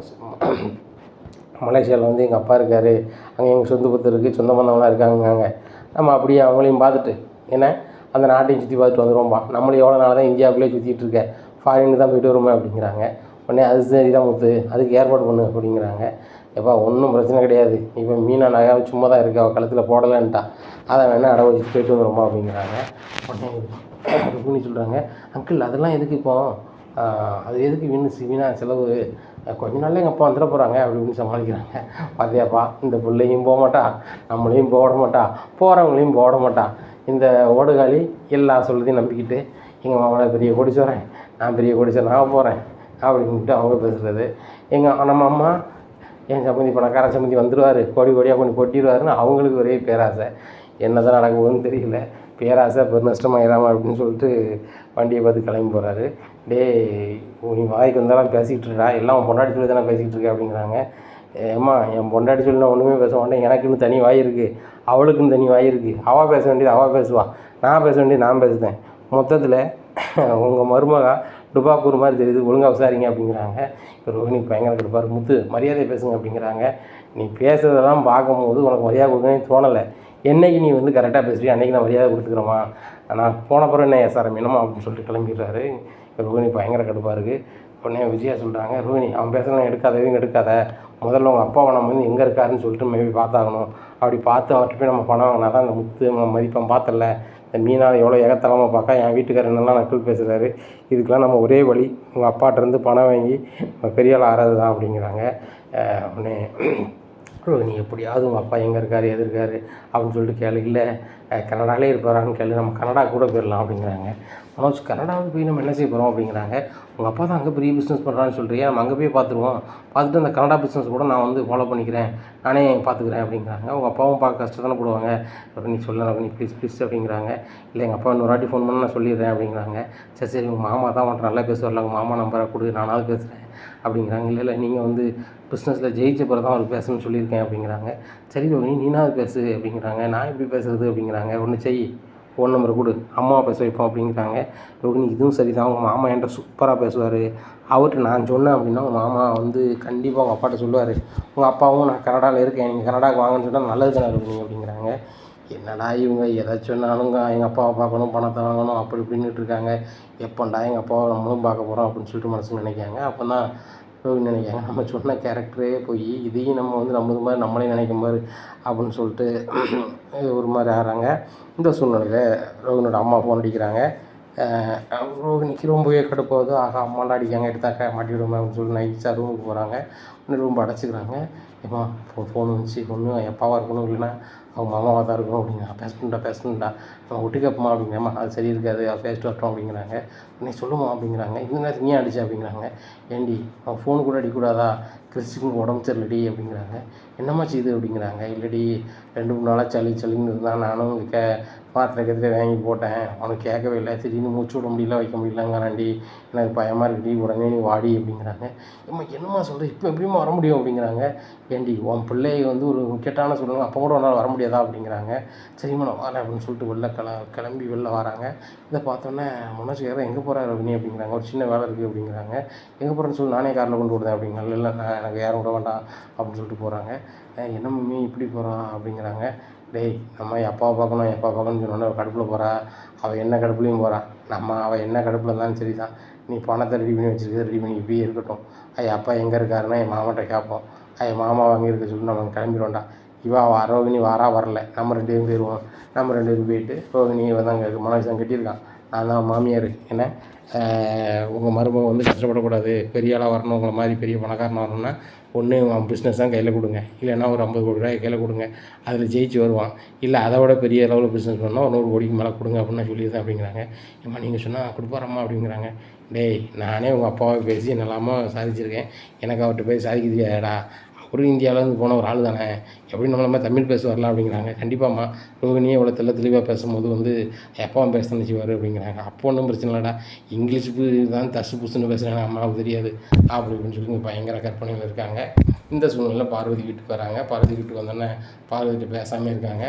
மலேசியாவில் வந்து எங்கள் அப்பா இருக்கார், அங்கே எங்கள் சொந்த பத்து இருக்குது, சொந்த பந்தவங்களாம் இருக்காங்கங்க, நம்ம அப்படியே அவங்களையும் பார்த்துட்டு ஏன்னா அந்த நாட்டையும் சுற்றி பார்த்துட்டு வந்துடுவோம்பா, நம்மளும் எவ்வளோ நாள் தான் இந்தியாவுக்குள்ளே சுற்றிட்டு இருக்கேன், ஃபாரினுக்கு தான் போய்ட்டு வருவோமே அப்படிங்கிறாங்க. உடனே அது சரி தான் முத்து, அதுக்கு ஏற்பாடு பண்ணு அப்படிங்கிறாங்க. எப்பா ஒன்றும் பிரச்சனை கிடையாது, இப்போ மீனா நகையாக சும்மா தான் இருக்கா, அவள் கழுத்தில் போடலான்ட்டா, அதை வேணால் அடை வச்சுட்டு போய்ட்டு வந்துடுவோமா அப்படிங்கிறாங்க. உடனே ருக்மிணி சொல்கிறாங்க, அங்கிள் அதெல்லாம் எதுக்கு இப்போ, அது எதுக்கு வீணா செலவு, கொஞ்ச நாளில் எங்கள் அப்பா வந்துட போகிறாங்க அப்படி இப்படின்னு சமாளிக்கிறாங்க. பார்த்தியாப்பா இந்த பிள்ளையும் போக மாட்டா, நம்மளையும் போட மாட்டா, போகிறவங்களையும் போட மாட்டா, இந்த ஓடுகாலி எல்லா சொல்லுதையும் நம்பிக்கிட்டு எங்கள் மாமனை பெரிய கோடீஸ்வரன், நான் பெரிய கோடீஸ்வரன் ஆக போகிறேன் அப்படின்ட்டு அவங்க பேசுகிறது. நம்ம அம்மா என் சம்மந்தி பணக்கார சம்மந்தி வந்துடுவார், கோடி கோடியாக கொஞ்சம் கொட்டிடுவாருன்னு அவங்களுக்கு ஒரே பேராசை. என்ன தான் நடக்க போகுதுன்னு தெரியல, பேராசை பெருநஷ்டமாயிடாமல் அப்படின்னு சொல்லிட்டு வண்டியை பார்த்து கிளம்பி போகிறாரு. நீ வாய்க்கு வந்தாலும் பேசிக்கிட்டு இருக்கா, எல்லாம் உன் பொண்டாட்டி சொல்லி தானே பேசிக்கிட்டு இருக்கேன் அப்படிங்கிறாங்க. ஏம்மா என் பொண்டாட்டி சொல்லி நான் ஒன்றுமே பேச மாட்டேன், எனக்குன்னு தனி வாய் இருக்குது, அவளுக்குன்னு தனி வாய் இருக்குது, அவள் பேச வேண்டியது அவள் பேசுவாள், நான் பேச வேண்டியது நான் பேசுவேன், மொத்தத்தில் உங்கள் மருமகா டுபாக்கூர் மாதிரி தெரியுது, ஒழுங்காக விசாரிங்க அப்படிங்கிறாங்க. இப்போ ரோஹிணி பயங்கர கடுப்பார், முத்து மரியாதை பேசுங்க அப்படிங்கிறாங்க. நீ பேசுறதெல்லாம் பார்க்கும்போது உனக்கு மரியாதை கொடுக்கணும்னு தோணலை, என்றைக்கு நீ வந்து கரெக்டாக பேசுறியா அன்றைக்கி நான் மரியாதை கொடுத்துக்கிறோமா, நான் போன பிறகு என்ன எஸ்ஆர்எம் என்னமா அப்படின்னு சொல்லிட்டு கிளம்பிடுறாரு. ரோஹிணி பயங்கர கடுப்பாக இருக்குது. உடனே விஜயா சொல்கிறாங்க, ரோஹிணி அவன் பேசுகிறவன் எடுக்காத, எதுவும் எடுக்காத, முதல்ல உங்கள் அப்பாவை நம்ம வந்து எங்கே இருக்காருன்னு சொல்லிட்டு மேபி பார்த்தாகணும், அப்படி பார்த்து அவர்கிட்ட போய் நம்ம பணம் வாங்கினா தான் அந்த முத்து நம்ம மதிப்பம் பார்த்தல, இந்த மீனாவை எவ்வளோ ஏகத்தலமாக பார்க்க என் வீட்டுக்காரர் என்னெல்லாம் நக்கல் பேசுகிறாரு, இதுக்கெலாம் நம்ம ஒரே வழி உங்கள் அப்பாட்டிருந்து பணம் வாங்கி பெரிய ஆள் ஆறது தான் அப்படிங்கிறாங்க. உடனே ரோஹிணி எப்படியாவது உங்கள் அப்பா எங்கே இருக்கார் எது இருக்கார் அப்படின்னு சொல்லிட்டு கேளு, இல்லை கனடாலே இருப்பாரான்னு கேளு, நம்ம கனடா கூட போயிடலாம் அப்படிங்கிறாங்க. மனோஜ் கனடாவுக்கு போய் நம்ம என்ன செய்ய போகிறோம் அப்படிங்கிறாங்க. உங்கள் அப்பா தான் அங்கே பெரிய பிஸ்னஸ் பண்ணுறான்னு சொல்கிறியா, நம்ம அங்கே போய் பார்த்துருவோம், பார்த்துட்டு அந்த கனடா பிஸ்னஸ் கூட நான் வந்து ஃபாலோ பண்ணிக்கிறேன், நானே பார்த்துக்கிறேன் அப்படிங்கிறாங்க. உங்கள் அப்பாவும் பார்க்க கஷ்டத்தானே போடுவாங்க, நீ சொல்லலாம் நீ ப்ளீஸ் அப்படிங்கிறாங்க. இல்லை எங்கள் அப்பா இன்னொரு வாட்டி ஃபோன் பண்ண நான் சொல்லிடுறேன் அப்படிங்கிறாங்க. சரி உங்கள் மாமா தான் அவன்கிட்ட நல்லா பேசுவார்ல, உங்கள் மாமா நம்பரை கொடு நானாவது பேசுகிறேன் அப்படிங்கிறாங்க. இல்லை நீங்கள் வந்து பிஸ்னஸில் ஜெயிச்ச பிறகு தான் அவர் பேசணும்னு சொல்லியிருக்கேன் அப்படிங்கிறாங்க. சரி ரோஹிணி நீனாவது பேசு அப்படிங்கிறாங்க. நான் எப்படி பேசுகிறது அப்படிங்கிறாங்க. ஒன்று செய், ஃபோன் நம்பரை கொடு, அம்மாவை பேச வைப்போம் அப்படிங்கிறாங்க. ரோஹிணி இதுவும் சரி தான், உங்கள் மாமா என்கிட்ட சூப்பராக பேசுவார், அவர்கிட்ட நான் சொன்னேன் அப்படின்னா உங்கள் மாமா வந்து கண்டிப்பாக உங்கள் அப்பாட்ட சொல்லுவார், உங்கள் அப்பாவும் நான் கனடாவில் இருக்கேன், நீங்கள் கனடாவுக்கு வாங்கன்னு சொன்னால் நல்லது தானே ரோஹிணி அப்படிங்கிறாங்க. என்னடா இவங்க எதாச்சும் சொன்னாலுங்க எங்கள் அப்பாவை பார்க்கணும், பணத்தை வாங்கணும் அப்படி இப்படின்னுட்டு இருக்காங்க, எப்போண்டா எங்கள் அப்பாவை நம்மளும் பார்க்க போகிறோம் அப்படின்னு சொல்லிட்டு மனசுக்கு நினைக்காங்க. அப்போ தான் ரோஹிணி நினைக்காங்க, நம்ம சொன்ன கேரக்டரே போய் இதையும் நம்ம வந்து நம்மது மாதிரி நம்மளே நினைக்கும் பாரு அப்படின்னு சொல்லிட்டு ஒரு மாதிரி ஆகிறாங்க. இந்த சூழ்நிலையில் ரோஹினியோட அம்மா ஃபோன் அடிக்கிறாங்க. ரோஹினிக்கு ரொம்பவே கடுப்பாகுது, ஆகா அம்மாலாம் அடிக்காங்க, எடுத்தாக்க மாட்டிவிடுமே அப்படின்னு சொல்லி நைட்ஸாக ரூமுக்கு போகிறாங்க. இன்னும் ரூம் அடைச்சிக்கிறாங்க. எப்போ ஃபோன் வந்துச்சு, ஒன்று எப்பாவாக இருக்கணும் இல்லைன்னா அவங்க மாமாவாக தான் இருக்கணும் அப்படிங்கிறாங்க. பேசணுண்டா நம்ம ஒட்டுக்கப்பமா அப்படிங்கிறம்மா, அது சரி இருக்காது, அவள் பேசிட்டு வரட்டும் அப்படிங்கிறாங்க. நீ சொல்லுமா அப்படிங்கிறாங்க. இந்த நேரத்துக்கு நீ அடிச்சா அப்படிங்கிறாங்க. ஏண்டி அவன் ஃபோன் கூட அடிக்கூடாதா, கிறிஸ்டிக்கு உடம்பு சரியில்லடி அப்படிங்கிறாங்க. என்னம்மாச்சு இது அப்படிங்கிறாங்க. இல்லடி 2-3 நாளாக சளின்னு இருந்தான், நானும் மாத்திரை கத்திரை வாங்கி போட்டேன், அவனுக்கு கேட்கவே இல்லை, திடீர்னு மூச்சு விட முடியல வைக்க முடியலங்கிறாண்டி, எனக்கு பயமாக இருக்குடி, உடனே நீ வாடி அப்படிங்கிறாங்க. என்னம்மா சொல்கிற, இப்போ எப்படிமா வர முடியும் அப்படிங்கிறாங்க. ஏண்டி உன் பிள்ளையை வந்து ஒரு முக்கியமான சொல்லுங்க, அப்போ கூட உன்னால் வர முடியாது தான் அப்படிங்கிறாங்க. சரிம்மா நான் வரேன் அப்படின்னு சொல்லிட்டு கிளம்பி வெளில வராங்க. இதை பார்த்தோன்னே மனோஜ் கேட்குறேன், எங்கே போகிற ரோகிணி அப்படிங்கிறாங்க. ஒரு சின்ன வேலை இருக்குது அப்படிங்கிறாங்க. எங்கே போகிறேன்னு சொல்லி நானே காரில் கொண்டு விடுதேன் அப்படிங்கிறாங்க. இல்லை நான் எனக்கு யாரும் விட வேண்டாம் அப்படின்னு சொல்லிட்டு போகிறாங்க. என்ன மம்மி இப்படி போகிறான் அப்படிங்கிறாங்க. டேய் நம்ம அப்பாவை பார்க்கணும்னு சொன்னோன்னே கடுப்பில் போகிறா. அவள் என்ன கடுப்புலையும் போகிறான். அவள் என்ன கடுப்பில் இருந்தாலும் சரி தான், நீ பணத்தை ரெடி பண்ணி வச்சுருக்க, ரெடி பண்ணி இப்படியே இருக்கட்டும். அப்பா எங்கே இருக்காருன்னா என் மாமாட்ட கேட்போம். மாமா வாங்கியிருக்க சொல்லி நம்ம கிளம்பிடுவோம்டா. ரோகிணி வரல, நம்ம 2 பேரும் போயிடுவோம். நம்ம 2 பேரும் போயிட்டு ரோகிணி தான் மனோஜ் தான் கட்டியிருக்கான், நான் தான் மாமியார். என்ன உங்கள் மருமகன் வந்து கஷ்டப்படக்கூடாது, பெரிய ஆளாக வரணும், உங்களை மாதிரி பெரிய பணக்காரனாக வரணும்னா ஒன்று அவன் பிஸ்னஸ் தான் கையில் கொடுங்க, இல்லைன்னா ஒரு 50 கோடி ரூபாய் கையில் கொடுங்க, அதில் ஜெயிச்சு வருவான். இல்லை அதை விட பெரிய லெவலில் பிஸ்னஸ் பண்ணால் ஒரு 100 கோடிக்கு மேலே கொடுங்க அப்படின்னு நான் சொல்லியிருந்தேன் அப்படிங்கிறாங்க. ஏம்மா நீங்கள் சொன்னால் கொடுப்பாரம்மா அப்படிங்கிறாங்க. டேய் நானே உங்கள் அப்பாவை பேசி என்னெல்லாமல் சாதிச்சிருக்கேன், எனக்கு அவர்கிட்ட போய் சாதிக்க தெரியாதடா, அவரும் இந்தியாவிலேருந்து போன ஒரு ஆள் தானே, எப்படி நம்மள தமிழ் பேச வரலாம் அப்படிங்கிறாங்க. கண்டிப்பாம்மா, ரோகிணியே இவ்வளோ தெளிவாக பேசும்போது வந்து அப்பாவும் பேச நினச்சிவார் அப்படிங்கிறாங்க. அப்போ ஒன்றும் பிரச்சனை இல்லைடா, இங்கிலீஷுக்கு தான் தசு புசுன்னு பேசுகிறாங்க, அம்மாவுக்கு தெரியாது அப்படி இப்படின்னு சொல்லி பயங்கர கற்பனையில் இருக்காங்க. இந்த சூழ்நிலையில் பார்வதி வீட்டுக்கு வராங்க. பார்வதி வீட்டுக்கு வந்தோடனே பார்வதிகிட்ட பேசாமல் இருக்காங்க.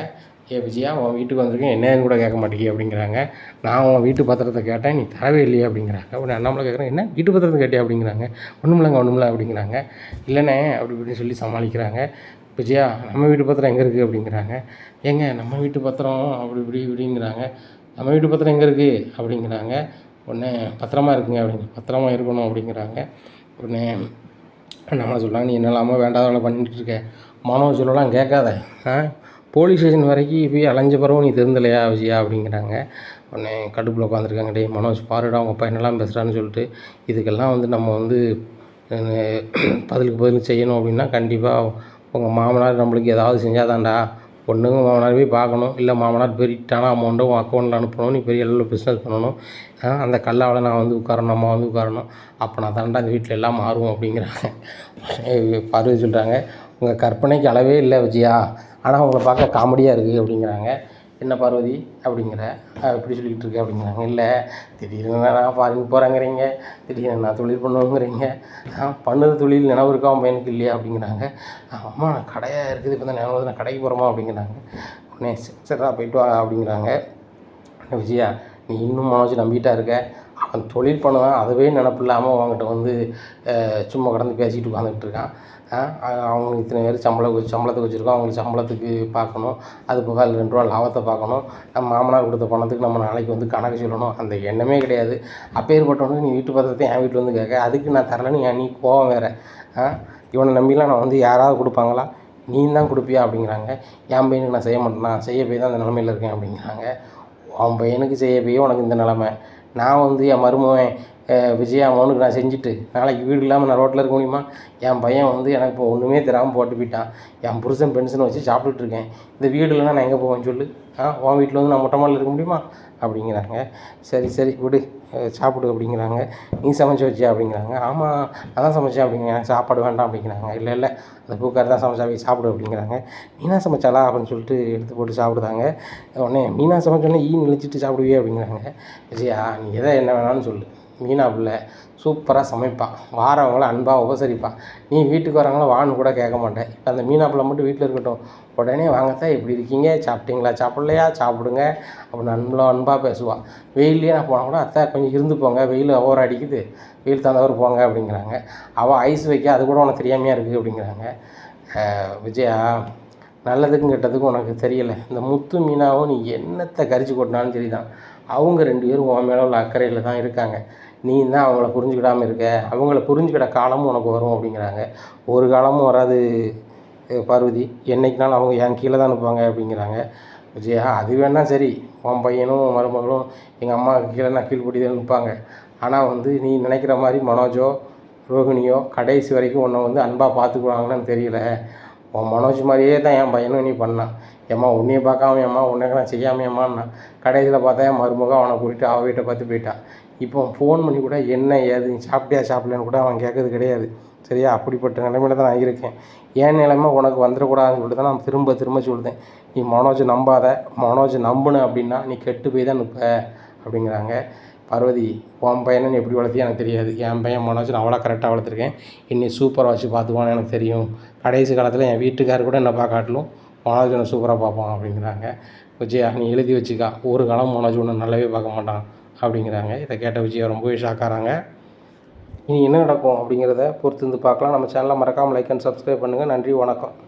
விஜயா உன் வீட்டுக்கு வந்திருக்கேன், என்னன்னு கூட கேட்க மாட்டேங்கி அப்படிங்கிறாங்க. நான் உன் வீட்டு பத்திரத்தை கேட்டேன், நீ தரவே இல்லையே அப்படிங்கிறாங்க. உடனே அண்ணாமலை கேட்குறேன், என்ன வீட்டு பத்திரத்தை கேட்டியா அப்படிங்கிறாங்க. ஒன்றுமில்ல அப்படிங்கிறாங்க. இல்லைண்ணே அப்படி இப்படின்னு சொல்லி சமாளிக்கிறாங்க. விஜயா நம்ம வீட்டு பத்திரம் எங்கே இருக்குது அப்படிங்கிறாங்க. ஏங்க நம்ம வீட்டு பத்திரம் அப்படி இப்படிங்கிறாங்க. நம்ம வீட்டு பத்திரம் எங்கே இருக்குது அப்படிங்கிறாங்க. உடனே பத்திரமா இருக்குங்க பத்திரமா இருக்கணும் அப்படிங்கிறாங்க. உடனே நம்மளை சொல்கிறாங்க, நீ என்னெல்லாமல் வேண்டாத வேலை பண்ணிகிட்டு இருக்க, மனோஜ் சொல்லலாம் கேட்காத, போலீஸ் ஸ்டேஷன் வரைக்கும் போய் அலைஞ்ச பிறகு நீ தெரிந்தலையா விஜயா அப்படிங்கிறாங்க. உடனே கடுப்பில் உட்காந்துருக்காங்க. டேய் மனோஜ் பாருடா உங்கள் அப்பா என்னெல்லாம் பேசுகிறான்னு சொல்லிட்டு, இதுக்கெல்லாம் வந்து நம்ம வந்து பதில் செய்யணும் அப்படின்னா கண்டிப்பாக உங்கள் மாமனார் நம்மளுக்கு ஏதாவது செஞ்சாதான்டா, பொண்ணுங்க மாமனார் போய் பார்க்கணும், இல்லை மாமனார் பெரிய அமௌண்ட்டை உன் அக்கௌண்ட்டில் அனுப்பணும், நீ பெரிய அளவில் பிஸ்னஸ் பண்ணணும், அந்த கல்லாவில் நான் வந்து உட்காரணும், நம்ம வந்து உட்காரணும், அப்போ நான் தாண்டா அந்த வீட்டில் எல்லாம் மாறுவோம் அப்படிங்கிறாங்க. பார்வதி சொல்கிறாங்க, உங்கள் கற்பனைக்கு அளவே இல்லை விஜயா, ஆனால் உங்களை பார்க்க காமெடியாக இருக்குது அப்படிங்கிறாங்க. என்ன பார்வதி அப்படிங்கிற எப்படி சொல்லிக்கிட்டு இருக்க அப்படிங்கிறாங்க. இல்லை திடீர்னு நான் ஃபாரின் போகிறேங்கிறீங்க, திடீர்னு நான் தொழில் பண்ணுவோங்கிறீங்க, பண்ணுற தொழில் நினைவு இருக்கா அவன் பையனுக்கு இல்லையா அப்படிங்கிறாங்க. அம்மா நான் கடையாக இருக்குது, இப்போ தான் நினைவு நான் கடைக்கு போகிறோமா அப்படிங்கிறாங்க. உடனே சரிடா போயிட்டு வா அப்படிங்கிறாங்க. விஜயா நீ இன்னும் மனோஜ் நம்பிட்டா இருக்க, அவன் தொழில் பண்ணுவான், அதுவே நினப்பு இல்லாமல் அவங்ககிட்ட வந்து சும்மா கடந்து பேசிக்கிட்டு உட்காந்துக்கிட்டு இருக்கான். அவங்களுக்கு இத்தனை பேர் சம்பளத்துக்கு வச்சுருக்கோம், அவங்களுக்கு சம்பளத்துக்கு பார்க்கணும், அது போக அதில் 2 ரூபா லாபத்தை பார்க்கணும், நம்ம மாமனார் கொடுத்த பணத்துக்கு நம்ம நாளைக்கு வந்து கணக்கு சொல்லணும், அந்த எண்ணமே கிடையாது. அப்பேற்பட்டவனுக்கு நீ வீட்டு பத்திரத்தை என் வீட்டில் வந்து கேட்க, அதுக்கு நான் தரலன்னு நீ கோவம் வேறு. இவனை நம்பிலாம் நான் வந்து யாராவது கொடுப்பாங்களா, நீ தான் கொடுப்பியா அப்படிங்கிறாங்க. என் பையனுக்கு நான் செய்ய மாட்டேன், நான் செய்ய போய் தான் அந்த நிலமையில் இருக்கேன் அப்படிங்கிறாங்க. அவன் பையனுக்கு செய்ய போய் உனக்கு இந்த நிலமை, நான் வந்து என் மருமகன் விஜயா மோனுக்கு நான் செஞ்சுட்டு நாளைக்கு வீடு இல்லாமல் நான் ரோட்டில் இருக்க முடியுமா? என் பையன் வந்து எனக்கு இப்போ ஒன்றுமே தெரியாமல் போட்டு போயிட்டான், என் புருஷன் பென்ஷன் வச்சு சாப்பிட்டுட்ருக்கேன், இந்த வீடு இல்லைனா நான் எங்கே போவேன்னு சொல்லு, உன் வீட்டில் வந்து நான் மொட்டை மாடியில் இருக்க முடியுமா அப்படிங்கிறாங்க. சரி விடு சாப்பிடு அப்படிங்கிறாங்க. நீ சமைச்சு வச்சியா அப்படிங்கிறாங்க. ஆமாம் நான் தான் சமைச்சேன் அப்படிங்கிறாங்க. சாப்பாடு வேண்டாம் அப்படிங்கிறாங்க. இல்லை அந்த பூக்கார் தான் சமைச்சா போய் சாப்பிடு அப்படிங்கிறாங்க. மீனா சமைச்சாலா அப்படின்னு சொல்லிட்டு எடுத்து போட்டு சாப்பிடுதாங்க. உடனே மீனா சமைச்சோன்னே நிழிச்சிட்டு சாப்பிடுவே அப்படிங்கிறாங்க. விஜயா நீ என்ன வேணாலும் சொல்லு, மீனா பிள்ளை சூப்பராக சமைப்பான், வாரவங்கள அன்பாக உபசரிப்பான், நீ வீட்டுக்கு வரவங்கள வான்னு கூட கேட்க மாட்டேன், இப்போ அந்த மீனா பிள்ளை மட்டும் வீட்டில் இருக்கட்டும், உடனே வாங்கத்தான் எப்படி இருக்கீங்க, சாப்பிட்டீங்களா, சாப்பிட்லையா, சாப்பிடுங்க அப்படின்னு அன்பாக பேசுவாள். வெயிலே நான் போனால் கூட அத்தை கொஞ்சம் இருந்து போங்க, வெயில் ஓவர் அடிக்குது, வெயில் தந்தவர் போங்க அப்படிங்கிறாங்க. அவள் ஐஸ் வைக்க அது கூட உனக்கு தெரியாமையாக இருக்குது அப்படிங்கிறாங்க. விஜயா நல்லதுக்கும் கெட்டதுக்கும் உனக்கு தெரியலை, இந்த முத்து மீனாவும் நீ என்னத்தை கரிச்சு கொட்டினாலும் சரி தான், அவங்க 2 பேரும் உன் மேலே உள்ள அக்கறையில் தான் இருக்காங்க, நீ தான் அவங்கள புரிஞ்சுக்கிடாமல் இருக்க, அவங்கள புரிஞ்சுக்கிட காலமும் உனக்கு வரும் அப்படிங்கிறாங்க. ஒரு காலமும் வராது பார்வதி, என்றைக்குனாலும் அவங்க என் கீழே தான் அனுப்புவாங்க அப்படிங்கிறாங்க. விஜயா அது வேணா சரி, உன் பையனும் மருமகளும் எங்கள் அம்மாவுக்கு கீழே நான் கீழ்படி தான் நிற்பாங்க, ஆனால் வந்து நீ நினைக்கிற மாதிரி மனோஜோ ரோகிணியோ கடைசி வரைக்கும் உன்னை வந்து அன்பாக பார்த்துக்குவாங்கன்னு தெரியல. உன் மனோஜ் மாதிரியே தான் என் பையனும் நீ பண்ணான், ஏம்மா உன்னையை பார்க்காம ஏம்மா உன்னைக்கு நான் செய்யாமையம்மான்னா, கடைசியில் பார்த்தா என் மருமக அவனை கூட்டிட்டு அவள் வீட்டை பார்த்து போயிட்டான். இப்போ ஃபோன் பண்ணி கூட என்ன ஏது நீ சாப்பிட்டியா சாப்பிடலன்னு கூட அவன் கேட்கறது கிடையாது. சரியா, அப்படிப்பட்ட நிலைமையில தான் நான் இருக்கேன். ஏன் நிலைமை உனக்கு வந்துடக்கூடாதுன்னு சொல்லிட்டு தான் நான் திரும்ப சொல்லுதேன். நீ மனோஜ் நம்பாத, மனோஜ் நம்புன அப்படின்னா நீ கெட்டு போய் தான் நிற்ப அப்படிங்கிறாங்க. பார்வதி உன் பையனை நீ எப்படி வளர்த்தியா எனக்கு தெரியாது, என் பையன் மனோஜ் நான் அவ்வளோ கரெக்டாக வளர்த்துருக்கேன், இன்னி சூப்பராக வச்சு பார்த்துக்குவான்னு எனக்கு தெரியும். கடைசி காலத்தில் என் வீட்டுக்காரர் கூட என்னை பார்க்காட்டிலும் மனோஜ் உன்னை சூப்பராக பார்ப்பான் அப்படிங்கிறாங்க. விஜயா நீ எழுதி வச்சுக்கா, ஒரு காலம் மனோஜ் உன்னை நல்லாவே பார்க்க மாட்டான் அப்படிங்கிறாங்க. இதை கேட்ட விஜயா ரொம்பவே ஷாக்காகிறாங்க. இனி என்ன நடக்கும் அப்படிங்கிறத பொறுத்து இருந்து பார்க்கலாம். நம்ம சேனலை மறக்காமல் லைக் அண்ட் சப்ஸ்கிரைப் பண்ணுங்கள். நன்றி, வணக்கம்.